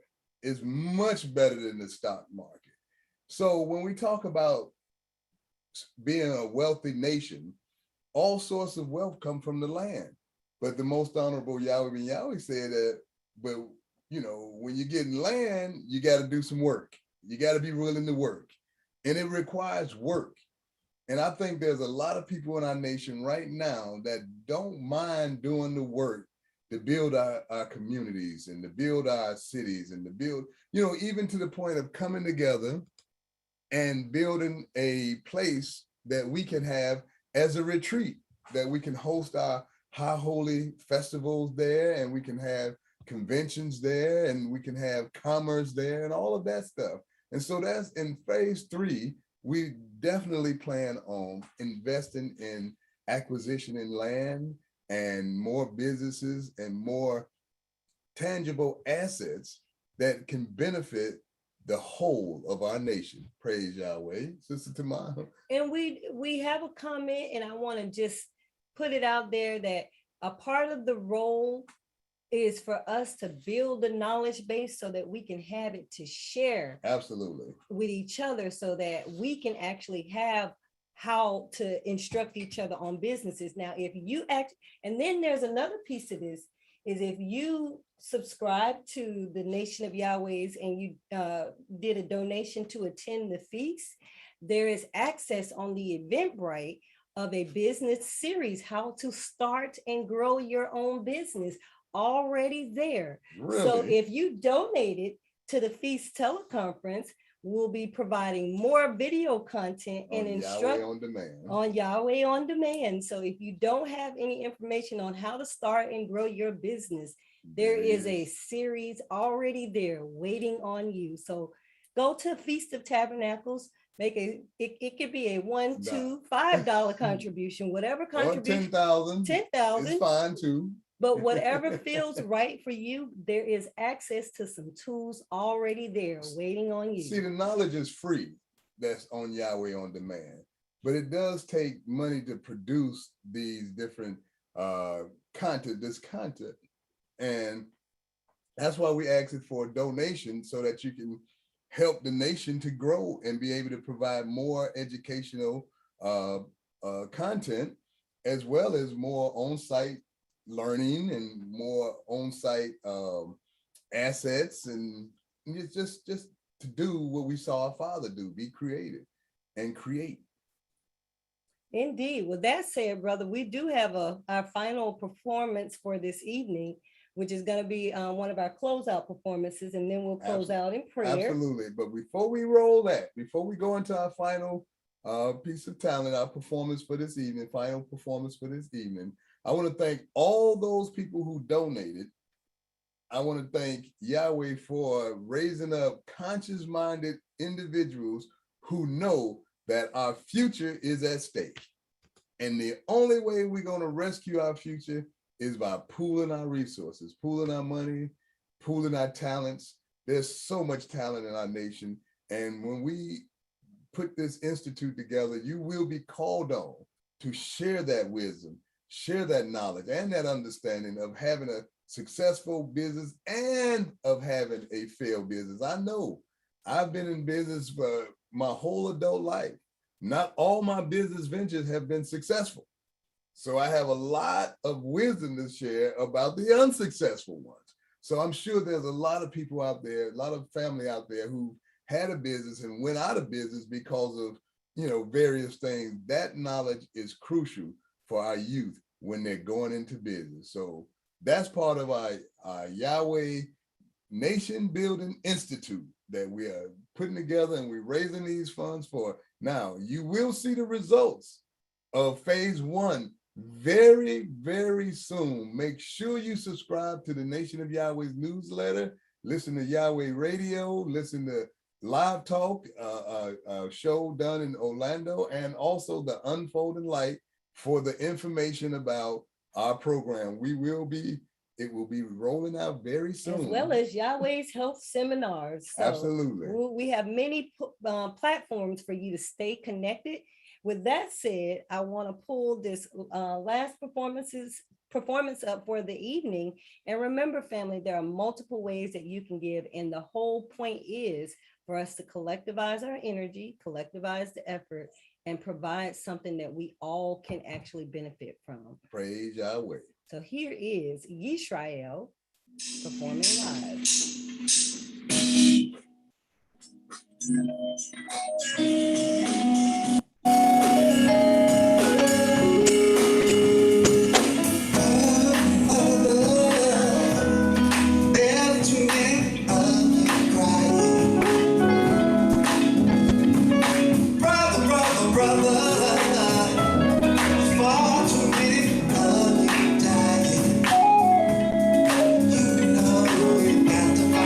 Speaker 9: It's much better than the stock market. So when we talk about being a wealthy nation, all sorts of wealth come from the land. But the most honorable Yahweh Ben Yahweh said that, but you know, when you're getting land, you got to do some work. You got to be willing to work. And it requires work. And I think there's a lot of people in our nation right now that don't mind doing the work to build our communities and to build our cities and to build, you know, even to the point of coming together and building a place that we can have as a retreat, that we can host our high holy festivals there, and we can have conventions there, and we can have commerce there and all of that stuff. And so that's in phase 3, we definitely plan on investing in acquisition in land and more businesses and more tangible assets that can benefit the whole of our nation. Praise Yahweh. Sister Tamara.
Speaker 10: And we have a comment, and I want to just put it out there that a part of the role is for us to build the knowledge base so that we can have it to share
Speaker 9: absolutely
Speaker 10: with each other, so that we can actually have how to instruct each other on businesses. Now, if you act, and then there's another piece of this, is if you subscribe to the Nation of Yahweh's and you did a donation to attend the feast, there is access on the Eventbrite of a business series, how to start and grow your own business, already there.
Speaker 9: Really?
Speaker 10: So if you donated to the feast teleconference, we'll be providing more video content and instruct on Yahweh on demand. So if you don't have any information on how to start and grow your business, there is a series already there waiting on you. So go to Feast of Tabernacles, it could be a $1, $2, $5 contribution, whatever contribution.
Speaker 9: 10,000 is fine too.
Speaker 10: But whatever feels right for you, there is access to some tools already there waiting on you.
Speaker 9: See, the knowledge is free that's on Yahweh on demand, but it does take money to produce these different content. And that's why we ask it for a donation, so that you can help the nation to grow and be able to provide more educational content, as well as more on-site learning and more on-site assets, and just to do what we saw our father do, be creative and create.
Speaker 10: Indeed. With that said, brother, we do have our final performance for this evening, which is going to be one of our closeout performances, and then we'll close out in prayer.
Speaker 9: Absolutely. But before we roll that, before we go into our final piece of talent, our performance for this evening, final performance for this evening, I want to thank all those people who donated. I want to thank Yahweh for raising up conscious-minded individuals who know that our future is at stake. And the only way we're going to rescue our future is by pooling our resources, pooling our money, pooling our talents. There's so much talent in our nation. And when we put this institute together, you will be called on to share that wisdom, share that knowledge and that understanding of having a successful business and of having a failed business. I know I've been in business for my whole adult life. Not all my business ventures have been successful. So I have a lot of wisdom to share about the unsuccessful ones. So I'm sure there's a lot of people out there, a lot of family out there who had a business and went out of business because of, various things. That knowledge is crucial for our youth when they're going into business. So that's part of our Yahweh Nation Building Institute that we are putting together, and we're raising these funds for. Now, you will see the results of phase 1 very, very soon. Make sure you subscribe to the Nation of Yahweh's newsletter, listen to Yahweh Radio, listen to Live Talk, a show done in Orlando, and also the Unfolding Light for the information about our program. It will be rolling out very soon.
Speaker 10: As well as Yahweh's health seminars. So
Speaker 9: absolutely.
Speaker 10: We have many platforms for you to stay connected. With that said, I want to pull this last performance up for the evening. And remember, family, there are multiple ways that you can give. And the whole point is for us to collectivize our energy, collectivize the effort, and provide something that we all can actually benefit from.
Speaker 9: Praise Yahweh.
Speaker 10: So here is Yisrael performing live.
Speaker 17: Got the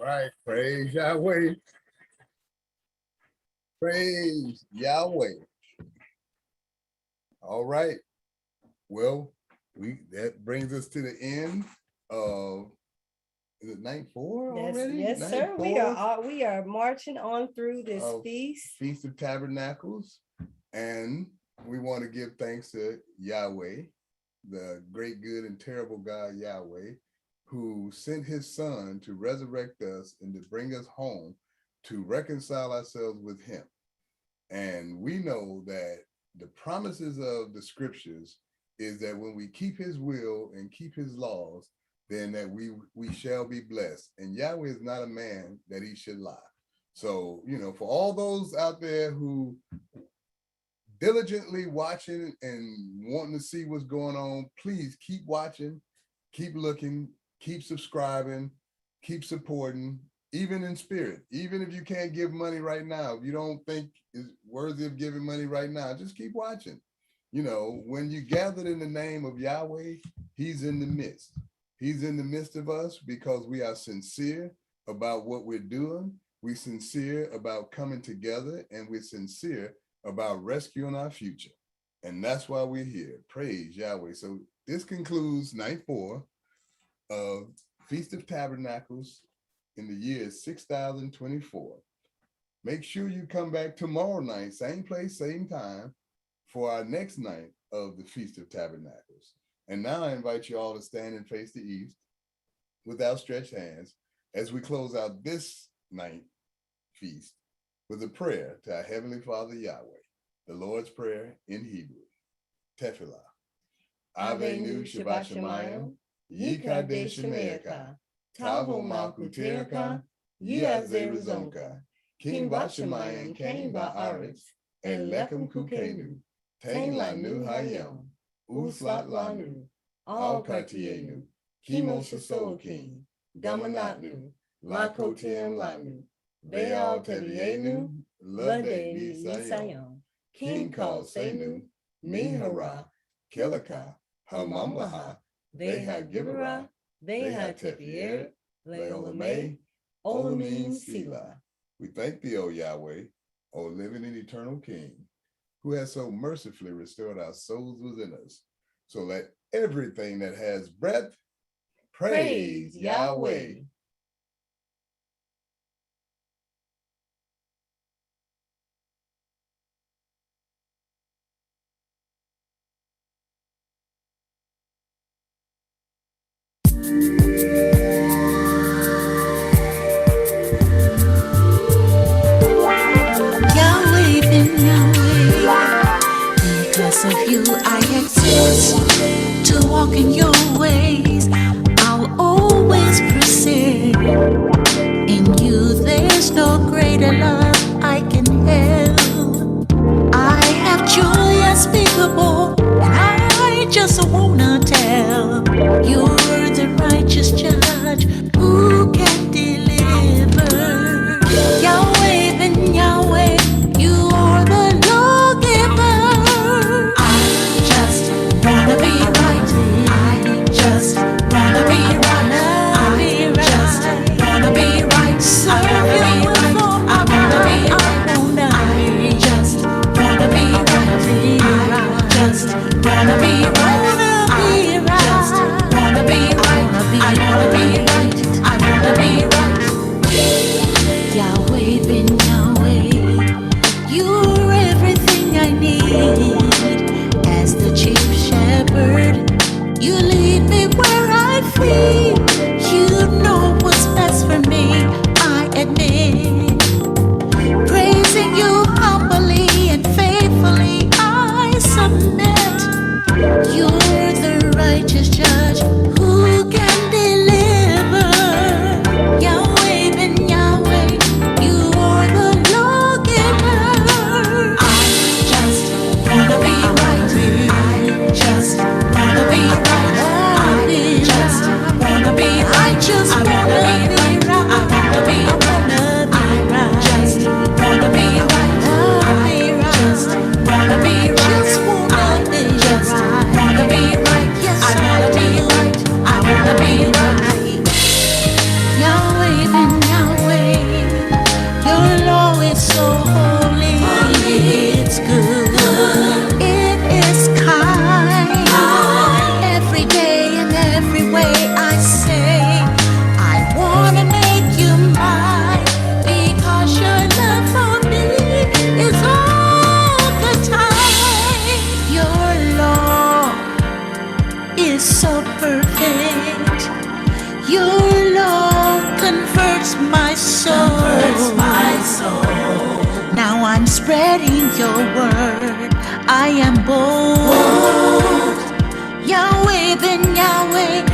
Speaker 9: Right. Praise Yahweh. Praise Yahweh. All right. Well, that brings us to the end of, is it night 4 already?
Speaker 10: Yes,
Speaker 9: Night
Speaker 10: sir.
Speaker 9: 4
Speaker 10: We are marching on through this
Speaker 9: Feast of Tabernacles, and we want to give thanks to Yahweh, the great, good, and terrible God Yahweh, who sent his son to resurrect us and to bring us home to reconcile ourselves with him. And we know that the promises of the scriptures is that when we keep his will and keep his laws, then that we shall be blessed. And Yahweh is not a man that he should lie. So, for all those out there who diligently watching and wanting to see what's going on, please keep watching, keep looking, keep subscribing, keep supporting, even in spirit. Even if you can't give money right now, if you don't think it's worthy of giving money right now, just keep watching. When you gathered in the name of Yahweh, he's in the midst. He's in the midst of us because we are sincere about what we're doing. We're sincere about coming together, and we're sincere about rescuing our future. And that's why we're here. Praise Yahweh. So this concludes night 4 of Feast of Tabernacles in the year 6024. Make sure you come back tomorrow night, same place, same time, for our next night of the Feast of Tabernacles. And now I invite you all to stand and face the east with outstretched hands as we close out this night feast with a prayer to our Heavenly Father Yahweh, the Lord's Prayer in Hebrew. Tefillah. Avenu Shabbat Shemayim, Yikadesh Shemeaka, Tavo Malkuterka, Yazerizonka, King Bashemayim, King Ba'aretz, and Lechem Kukenu, Tang Lanu Hayom, Uslat Lanu, Al Kartienu, Kimo Sasol King, Gamanatnu, Lakotem Lanu, Baal Tevienu, Lade Nisayon, King Kal Senu, Nihara, Kelaka, Hamamlaha, Veha Gibera, Veha Tepier, Leolame, Olamin Sila. We thank thee, O Yahweh, O living and eternal King, who has so mercifully restored our souls within us. So let everything that has breath praise Yahweh.
Speaker 8: Yahweh, been Yahweh. Because of you, I exist to walk in your ways. I'll always persist. In you, there's no greater love I can have. I have joy unspeakable, and I just wanna tell. You're the righteous judge who can deliver. Yahweh, been Yahweh, you are the lawgiver. I just wanna be right. I just wanna be right. I just wanna be right. Serve you with all I wanna be. I just wanna be right. I just wanna be right. I just wanna be right. I wanna be right. I wanna be right. Yahweh, been Yahweh, you're everything I need. As the chief shepherd, you lead me where I feed. You know what's best for me, I admit. Praising you humbly and faithfully, I submit. You're the righteous judge who can deliver. Yahweh, been Yahweh, you Now I'm spreading your word. I am bold. Yahweh, Ben Yahweh,